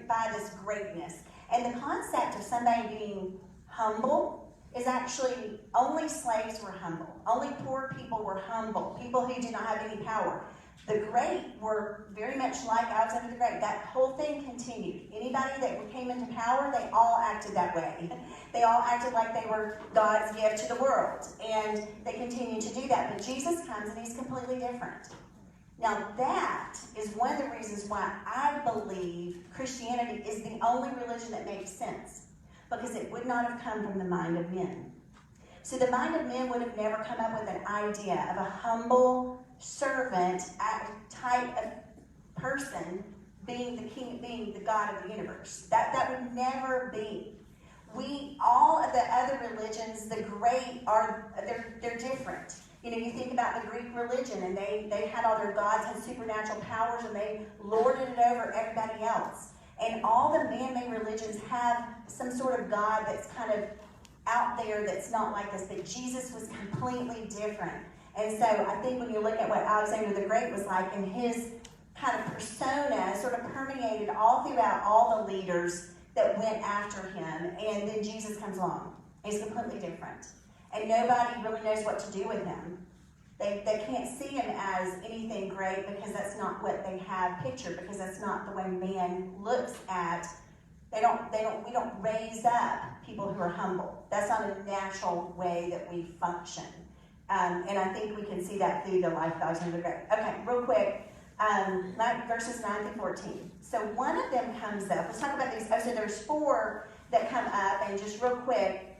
by this greatness. And the concept of somebody being humble is actually, only slaves were humble. Only poor people were humble. People who did not have any power. The great were very much like Alexander the Great. That whole thing continued. Anybody that came into power, they all acted that way. They all acted like they were God's gift to the world. And they continue to do that. But Jesus comes and he's completely different. Now that is one of the reasons why I believe Christianity is the only religion that makes sense. Because it would not have come from the mind of men. So the mind of men would have never come up with an idea of a humble servant type of person being the king, being the God of the universe. That would never be. All of the other religions, the great they're different. You think about the Greek religion, and they had all their gods had supernatural powers, and they lorded it over everybody else. And all the man-made religions have some sort of God that's kind of out there that's not like this. But Jesus was completely different. And so I think when you look at what Alexander the Great was like, and his kind of persona sort of permeated all throughout all the leaders that went after him. And then Jesus comes along. He's completely different. And nobody really knows what to do with him. They can't see him as anything great because that's not what they have pictured, because that's not the way man looks at. We don't raise up people who are humble. That's not a natural way that we function. And I think we can see that through the life of Alexander the Great. Okay, real quick, verses 9 through 14. So one of them comes up. Let's talk about these. So there's 4 that come up, and just real quick,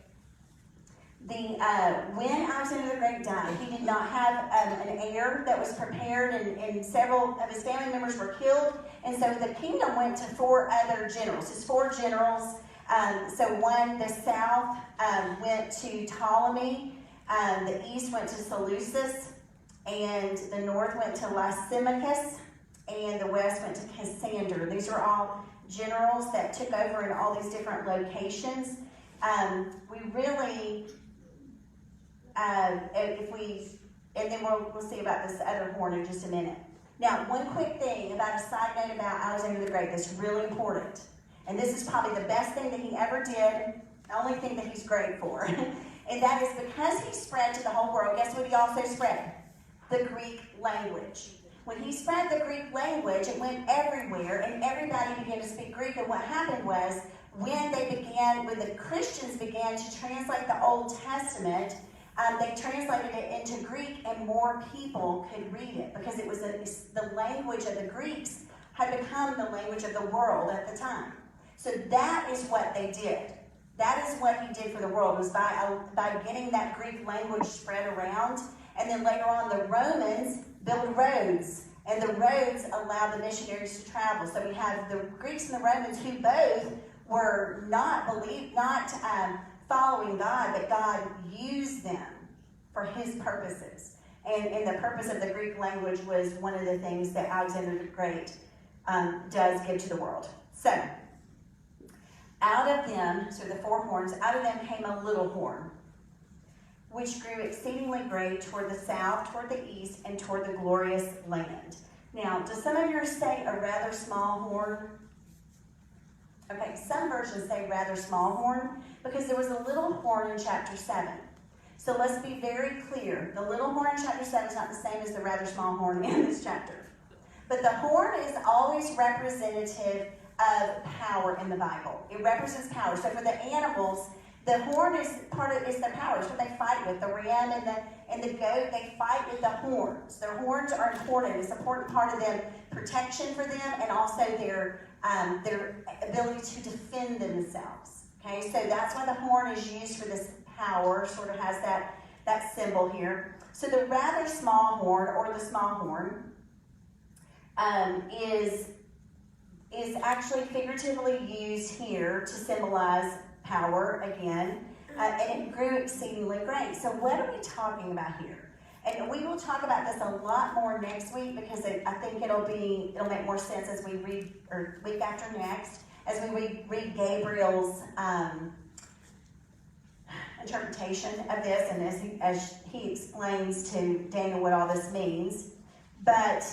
when Alexander the Great died, he did not have an heir that was prepared, and several of his family members were killed. And so the kingdom went to 4 other generals. It's 4 generals. The south went to Ptolemy, the east went to Seleucus, and the north went to Lysimachus, and the west went to Cassander. These are all generals that took over in all these different locations. And then we'll see about this other horn in just a minute. Now, one quick thing about a side note about Alexander the Great that's really important. And this is probably the best thing that he ever did, the only thing that he's great for. And that is because he spread to the whole world. Guess what he also spread? The Greek language. When he spread the Greek language, it went everywhere, and everybody began to speak Greek. And what happened was, when the Christians began to translate the Old Testament, they translated it into Greek, and more people could read it, because the language of the Greeks had become the language of the world at the time. So that is what they did. That is what he did for the world, was by getting that Greek language spread around. And then later on, the Romans built roads. And the roads allowed the missionaries to travel. So we have the Greeks and the Romans who both were not following God, but God used them for his purposes. And the purpose of the Greek language was one of the things that Alexander the Great does give to the world. So, out of them, so the four horns, out of them came a little horn, which grew exceedingly great toward the south, toward the east, and toward the glorious land. Now, does some of yours say a rather small horn? Okay, some versions say rather small horn, because there was a little horn in chapter 7. So let's be very clear. The little horn in chapter 7 is not the same as the rather small horn in this chapter. But the horn is always representative of power in the Bible. It represents power. So for the animals, the horn is their power. It's what they fight with. The ram and the goat, they fight with the horns. Their horns are important. It's an important part of them, protection for them, and also their ability to defend themselves. Okay, so that's why the horn is used for this power. Sort of has that symbol here. So the rather small horn, or the small horn, is actually figuratively used here to symbolize power again, and it grew exceedingly great. So what are we talking about here? And we will talk about this a lot more next week, because I think it'll make more sense as we read, or week after next, as we read Gabriel's interpretation of this, and as he explains to Daniel what all this means. But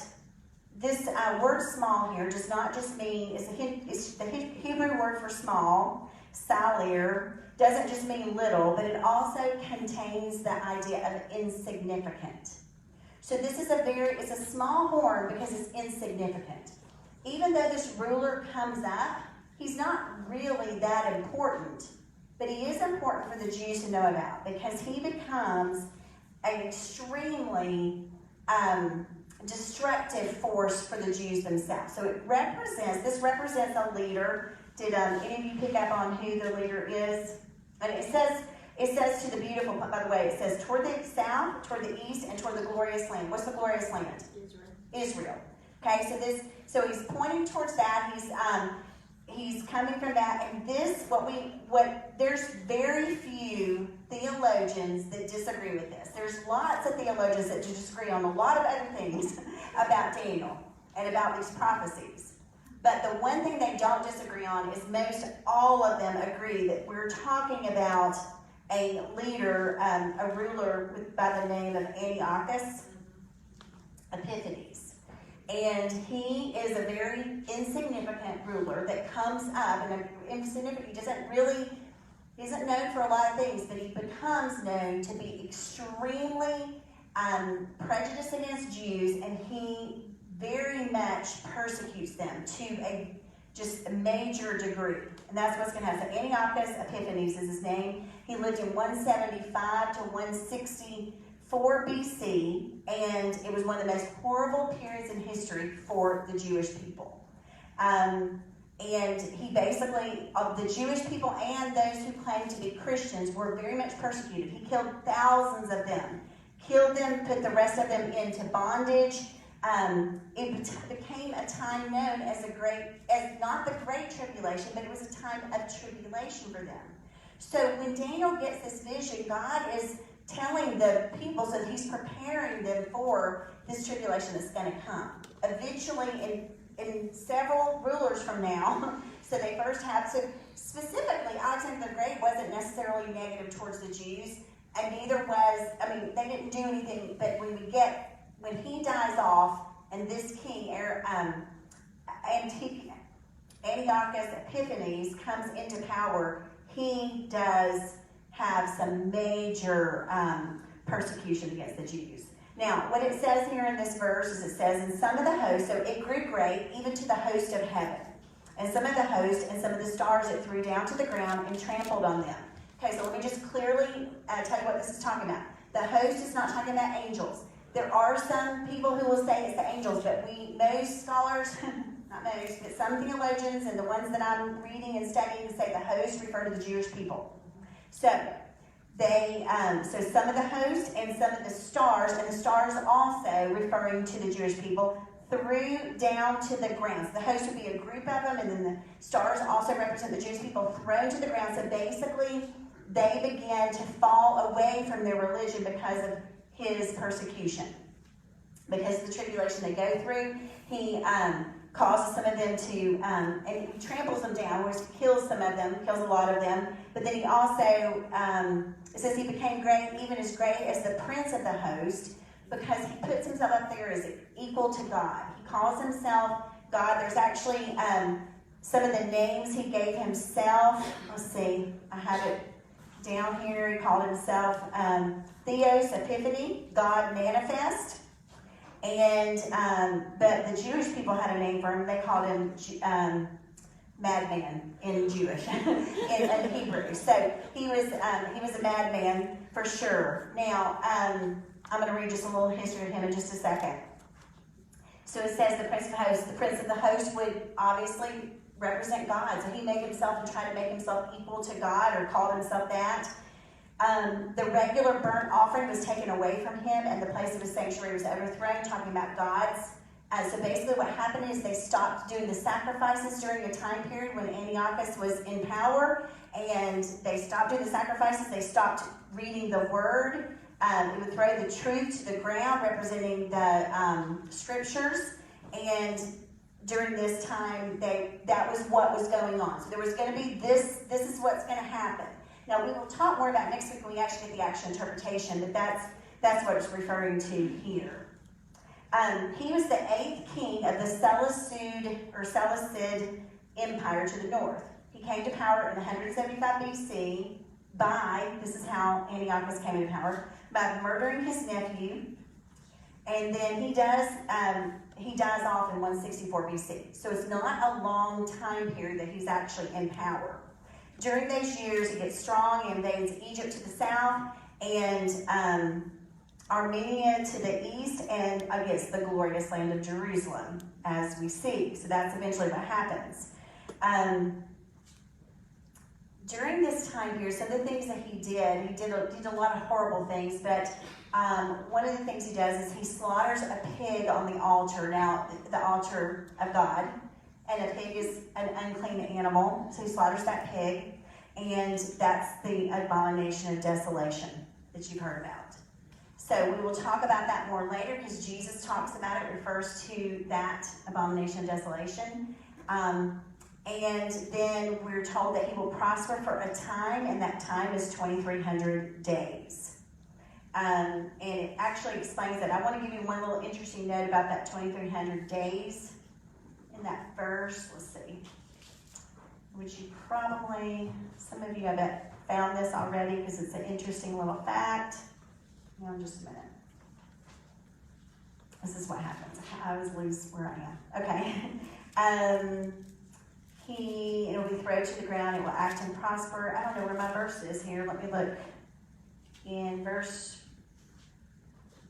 this word small here does not just mean, it's the Hebrew word for small, salir, doesn't just mean little, but it also contains the idea of insignificant. So this is it's a small horn because it's insignificant. Even though this ruler comes up, he's not really that important, but he is important for the Jews to know about, because he becomes an extremely destructive force for the Jews themselves. So this represents a leader. Did any of you pick up on who the leader is? And it says to the beautiful, by the way, it says toward the south, toward the east, and toward the glorious land. What's the glorious land? Israel. Okay, so he's pointing towards that. He's coming from that, and there's very few theologians that disagree with this. There's lots of theologians that disagree on a lot of other things about Daniel and about these prophecies. But the one thing they don't disagree on is most all of them agree that we're talking about a leader, a ruler by the name of Antiochus Epiphanes. And he is a very insignificant ruler that comes up, and insignificant, he isn't known for a lot of things, but he becomes known to be extremely prejudiced against Jews, and he very much persecutes them to a major degree. And that's what's going to happen. So Antiochus Epiphanes is his name. He lived in 175 to 164 BC, and it was one of the most horrible periods in history for the Jewish people. And he basically, the Jewish people and those who claimed to be Christians were very much persecuted. He killed thousands of them, put the rest of them into bondage. It became a time known as not the Great Tribulation, but it was a time of tribulation for them. So when Daniel gets this vision, God is telling the people, so he's preparing them for this tribulation that's going to come. Eventually, in several rulers from now, so they first have, so specifically, Alexander the Great wasn't necessarily negative towards the Jews, and neither was, they didn't do anything, but when he dies off, and this king, Antiochus Epiphanes, comes into power, he does have some major persecution against the Jews. Now, what it says here in this verse is it says, and some of the host, so it grew great even to the host of heaven. And some of the host and some of the stars it threw down to the ground and trampled on them. Okay, so let me just clearly tell you what this is talking about. The host is not talking about angels. There are some people who will say it's the angels, but most scholars, not most, but some theologians and the ones that I'm reading and studying say the host refer to the Jewish people. So so some of the host and some of the stars, and the stars also referring to the Jewish people, threw down to the ground. So the host would be a group of them, and then the stars also represent the Jewish people thrown to the ground. So basically, they began to fall away from their religion because of his persecution. Because of the tribulation they go through, he causes some of them to, and he tramples them down, or kills some of them, kills a lot of them. But then he also, it says he became great, even as great as the prince of the host, because he puts himself up there as equal to God. He calls himself God. There's actually some of the names he gave himself. Let's see, I have it down here. He called himself Theos Epiphany, God manifest. And but the Jewish people had a name for him. They called him madman in Jewish, in Hebrew. So he was a madman for sure. Now I'm going to read just a little history of him in just a second. So it says the prince of the host. The prince of the host would obviously represent God. So he made himself and tried to make himself equal to God, or called himself that. The regular burnt offering was taken away from him, and the place of his sanctuary was overthrown, talking about God's. So basically what happened is they stopped doing the sacrifices during a time period when Antiochus was in power, and they stopped doing the sacrifices. They stopped reading the word. It would throw the truth to the ground, representing the scriptures. And during this time, that was what was going on. So there was going to be this is what's going to happen. Now, we will talk more about next week when we actually get the actual interpretation, but that's what it's referring to here. He was the 8th king of the Seleucid Empire to the north. He came to power in 175 BC this is how Antiochus came into power, by murdering his nephew, and then he dies off in 164 BC. So it's not a long time period that he's actually in power. During those years, he gets strong, he invades Egypt to the south, and Armenia to the east, and against the glorious land of Jerusalem, as we see. So that's eventually what happens. During this time period, some of the things that he did a lot of horrible things, but one of the things he does is he slaughters a pig on the altar. Now, the altar of God. And a pig is an unclean animal, so he slaughters that pig, and that's the abomination of desolation that you've heard about. So we will talk about that more later, because Jesus talks about it, refers to that abomination of desolation. And then we're told that he will prosper for a time, and that time is 2,300 days. And it actually explains that. I want to give you one little interesting note about that 2,300 days. In that verse, let's see, which you probably, some of you I bet found this already, because it's an interesting little fact. Hang on just a minute. This is what happens. I always lose where I am. Okay. It will be thrown to the ground. It will act and prosper. I don't know where my verse is here. Let me look. In verse,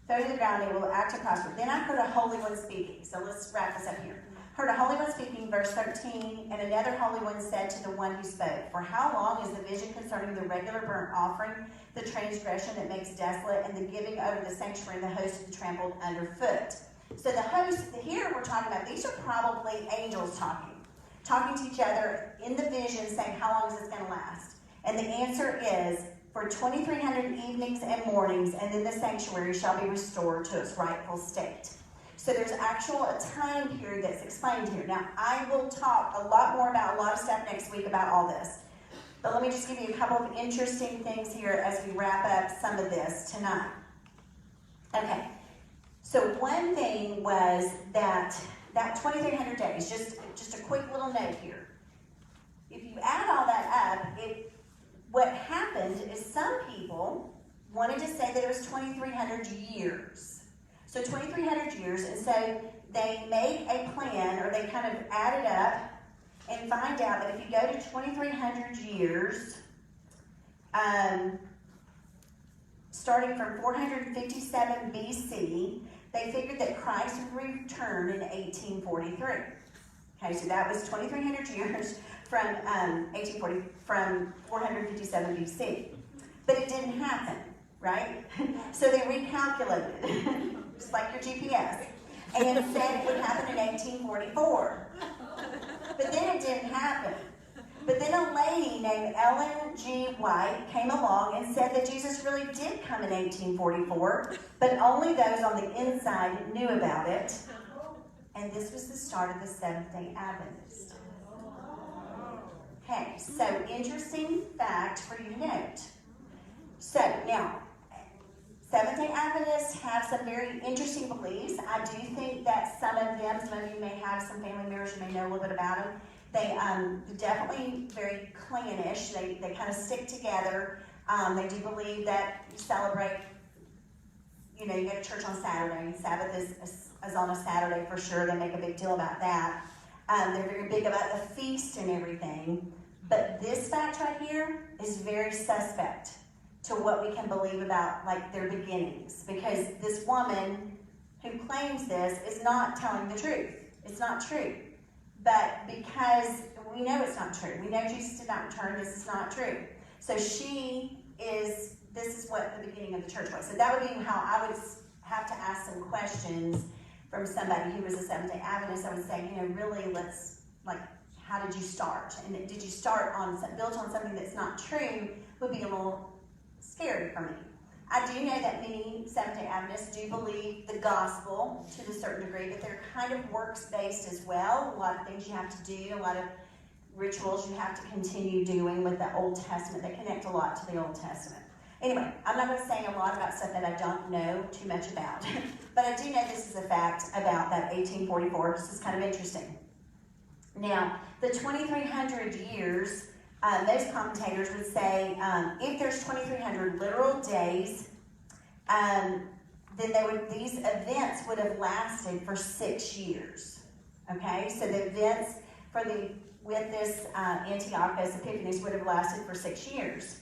throw to the ground, it will act and prosper. Then I heard a holy one speaking. So let's wrap this up here. Heard a holy one speaking, verse 13, and another holy one said to the one who spoke, "For how long is the vision concerning the regular burnt offering, the transgression that makes desolate, and the giving over the sanctuary and the host to be trampled underfoot?" So the host, here we're talking about, these are probably angels talking to each other in the vision, saying, how long is this going to last? And the answer is, for 2,300 evenings and mornings, and then the sanctuary shall be restored to its rightful state. So there's actual a time period that's explained here. Now, I will talk a lot more about a lot of stuff next week about all this. But let me just give you a couple of interesting things here as we wrap up some of this tonight. Okay, so one thing was that 2,300 days, just a quick little note here. If you add all that up, what happened is some people wanted to say that it was 2,300 years. So 2,300 years, and so they make a plan, or they kind of add it up and find out that if you go to 2,300 years, starting from 457 BC, they figured that Christ would return in 1843. Okay, so that was 2,300 years from 1840, from 457 BC. But it didn't happen, right? So they recalculated, just like your GPS, and said it would happen in 1844. But then it didn't happen. But then a lady named Ellen G. White came along and said that Jesus really did come in 1844, but only those on the inside knew about it. And this was the start of the Seventh-day Adventist. Okay, so interesting fact for you to note. So now, Seventh-day Adventists have some very interesting beliefs. I do think that some of you may have some family members, you may know a little bit about them. They definitely very clannish. They kind of stick together. They do believe that you celebrate, you go to church on Saturday. Sabbath is on a Saturday for sure. They make a big deal about that. They're very big about the feast and everything. But this fact right here is very suspect to what we can believe about like their beginnings. Because this woman who claims this is not telling the truth. It's not true. But because we know it's not true. We know Jesus did not return. This is not true. So this is what the beginning of the church was. So that would be how I would have to ask some questions from somebody who was a Seventh-day Adventist. I would say, really, how did you start? And did you start built on something that's not true would be a little scary for me. I do know that many Seventh-day Adventists do believe the gospel to a certain degree, but they're kind of works-based as well. A lot of things you have to do, a lot of rituals you have to continue doing with the Old Testament. They connect a lot to the Old Testament. Anyway, I'm not going to say a lot about stuff that I don't know too much about, but I do know this is a fact about that 1844. This is kind of interesting. Now, the 2,300 years, those commentators would say if there's 2,300 literal days, then these events would have lasted for 6 years. Okay, so the events with this Antiochus Epiphanes would have lasted for 6 years.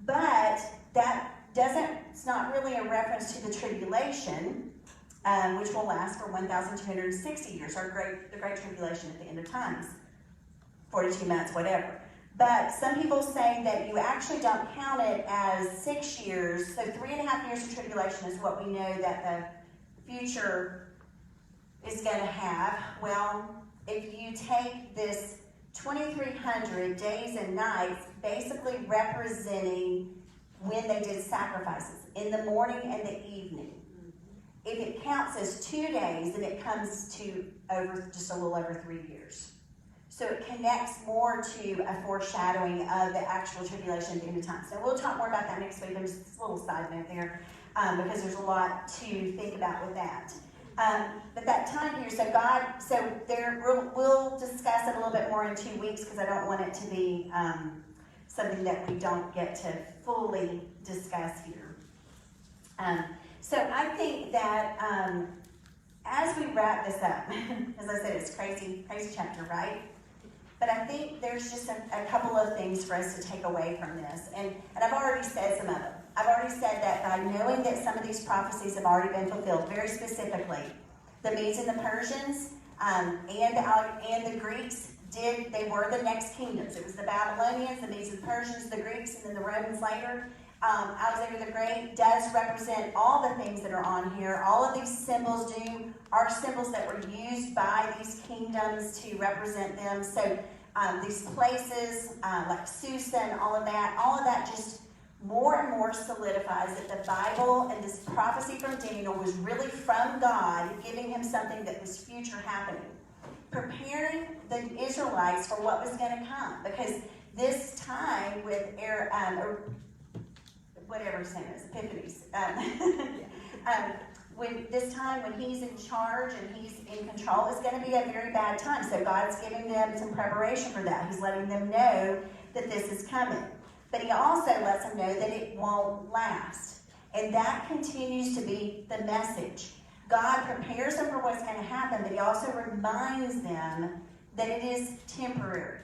But it's not really a reference to the tribulation, which will last for 1,260 years, the Great Tribulation at the end of times, 42 months, whatever. But some people say that you actually don't count it as 6 years, so 3.5 years of tribulation is what we know that the future is going to have. Well, if you take this 2,300 days and nights, basically representing when they did sacrifices, in the morning and the evening. If it counts as 2 days, then it comes to just a little over 3 years. So it connects more to a foreshadowing of the actual tribulation at the end of time. So we'll talk more about that next week, but just a little side note there, because there's a lot to think about with that. But that time here, we'll discuss it a little bit more in 2 weeks, because I don't want it to be something that we don't get to fully discuss here. So I think that as we wrap this up, as I said, it's a crazy chapter, right? But I think there's just a couple of things for us to take away from this. And I've already said some of them. I've already said that by knowing that some of these prophecies have already been fulfilled, very specifically, the Medes and the Persians and the Greeks they were the next kingdoms. It was the Babylonians, the Medes and the Persians, the Greeks, and then the Romans later. Alexander the Great does represent all the things that are on here. All of these symbols are symbols that were used by these kingdoms to represent them. So these places like Susa and all of that just more and more solidifies that the Bible and this prophecy from Daniel was really from God, giving him something that was future happening, preparing the Israelites for what was going to come. Because this time with whatever his name is, Epiphanes, when he's in charge and he's in control, is going to be a very bad time. So God's giving them some preparation for that. He's letting them know that this is coming. But he also lets them know that it won't last. And that continues to be the message. God prepares them for what's going to happen, but he also reminds them that it is temporary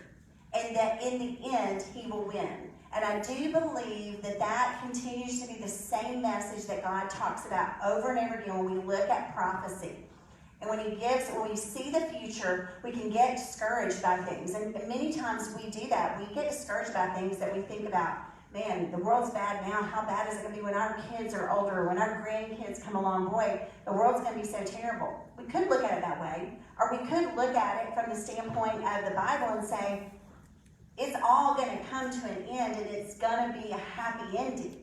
and that in the end he will win. And I do believe that continues to be the same message that God talks about over and over again when we look at prophecy. And when we see the future, we can get discouraged by things. And many times we do that. We get discouraged by things that we think about, man, the world's bad now. How bad is it going to be when our kids are older, when our grandkids come along? Boy, the world's going to be so terrible. We could look at it that way. Or we could look at it from the standpoint of the Bible and say, it's all going to come to an end and it's going to be a happy ending.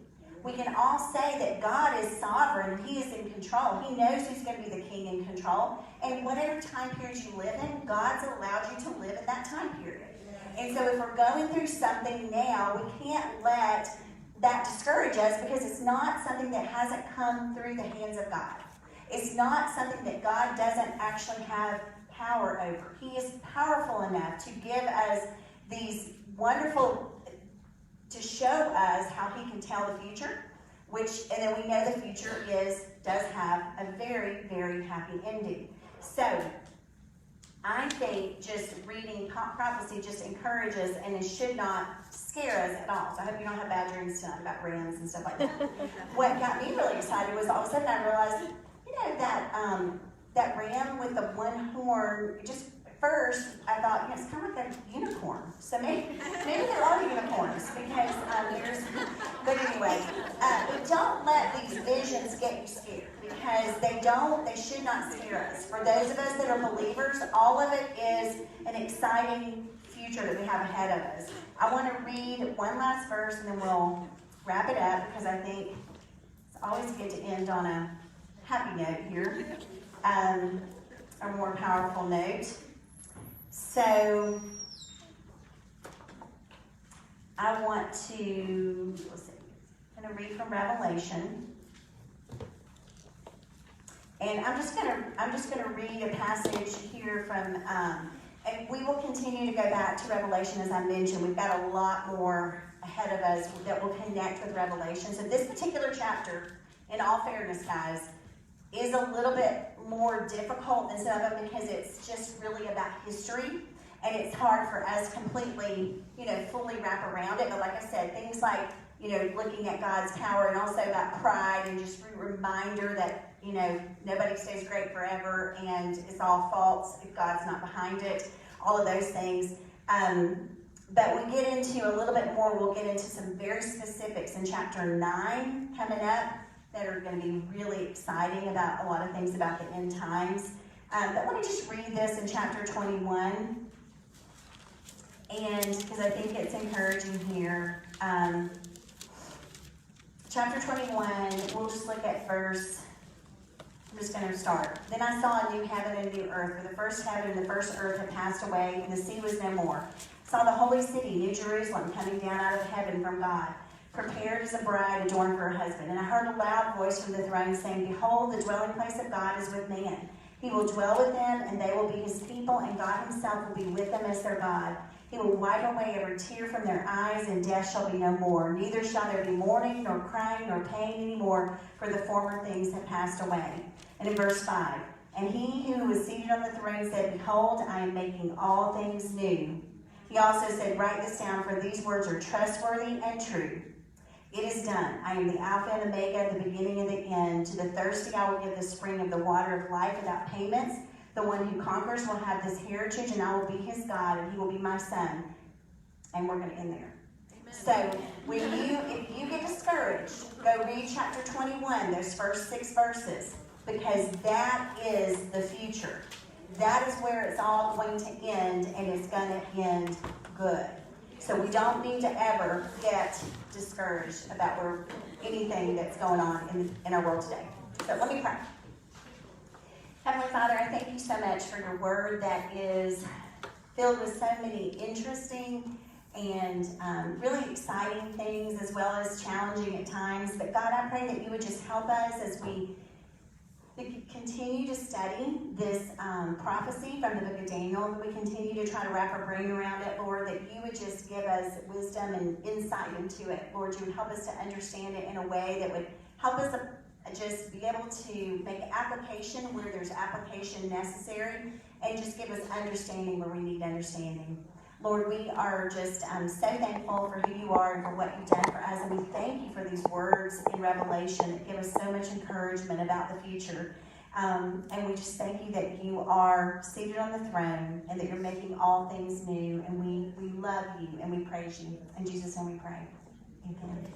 We can all say that God is sovereign, He is in control. He knows who's going to be the king in control. And whatever time period you live in, God's allowed you to live in that time period. And so if we're going through something now, we can't let that discourage us, because it's not something that hasn't come through the hands of God. It's not something that God doesn't actually have power over. He is powerful enough to give us these wonderful, to show us how He can tell the future, and then we know the future does have a very, very happy ending. So, I think just reading prophecy just encourages, and it should not scare us at all. So I hope you don't have bad dreams tonight about rams and stuff like that. What got me really excited was all of a sudden I realized, that ram with the one horn, just first I thought, it's kind of like a unicorn. So maybe there are unicorns, because but anyway, but don't let these visions get you scared, because they should not scare us. For those of us that are believers, all of it is an exciting future that we have ahead of us. I want to read one last verse and then we'll wrap it up, because I think it's always good to end on a happy note here, a more powerful note. So I want to, I'm going to read from Revelation, and I'm just going to read a passage here from, and we will continue to go back to Revelation. As I mentioned, we've got a lot more ahead of us that will connect with Revelation. So this particular chapter, in all fairness, guys, is a little bit more difficult than some of them, because it's just really about history, and it's hard for us completely, fully wrap around it. But like I said, things like, looking at God's power, and also about pride, and just a reminder that, nobody stays great forever, and it's all false if God's not behind it, all of those things. But we get into a little bit more, we'll get into some very specifics in chapter 9 coming up, that are going to be really exciting about a lot of things about the end times. But let me just read this in chapter 21, and because I think it's encouraging here. Chapter 21, we'll just look at verse, I'm just going to start. Then I saw a new heaven and a new earth, for the first heaven and the first earth had passed away, and the sea was no more. I saw the holy city, New Jerusalem, coming down out of heaven from God, prepared as a bride adorned for her husband. And I heard a loud voice from the throne saying, Behold, the dwelling place of God is with man. He will dwell with them, and they will be His people, and God Himself will be with them as their God. He will wipe away every tear from their eyes, and death shall be no more. Neither shall there be mourning, nor crying, nor pain any more, for the former things have passed away. And in verse 5, And He who was seated on the throne said, Behold, I am making all things new. He also said, Write this down, for these words are trustworthy and true. It is done. I am the Alpha and Omega, the beginning and the end. To the thirsty I will give the spring of the water of life without payments. The one who conquers will have this heritage, and I will be his God, and he will be my son. And we're going to end there. Amen. So if you get discouraged, go read chapter 21, those first 6 verses, because that is the future. That is where it's all going to end, and it's going to end good. So we don't need to ever get discouraged about anything that's going on in our world today. So let me pray. Heavenly Father, I thank you so much for your word that is filled with so many interesting and really exciting things, as well as challenging at times. But God, I pray that you would just help us as we continue to study this prophecy from the book of Daniel, that we continue to try to wrap our brain around it, Lord, that you would just give us wisdom and insight into it. Lord, you would help us to understand it in a way that would help us just be able to make application where there's application necessary, and just give us understanding where we need understanding. Lord, we are just so thankful for who you are and for what you've done for us. And we thank you for these words in Revelation that give us so much encouragement about the future. And we just thank you that you are seated on the throne and that you're making all things new. And we love you and we praise you. In Jesus' name we pray. Amen.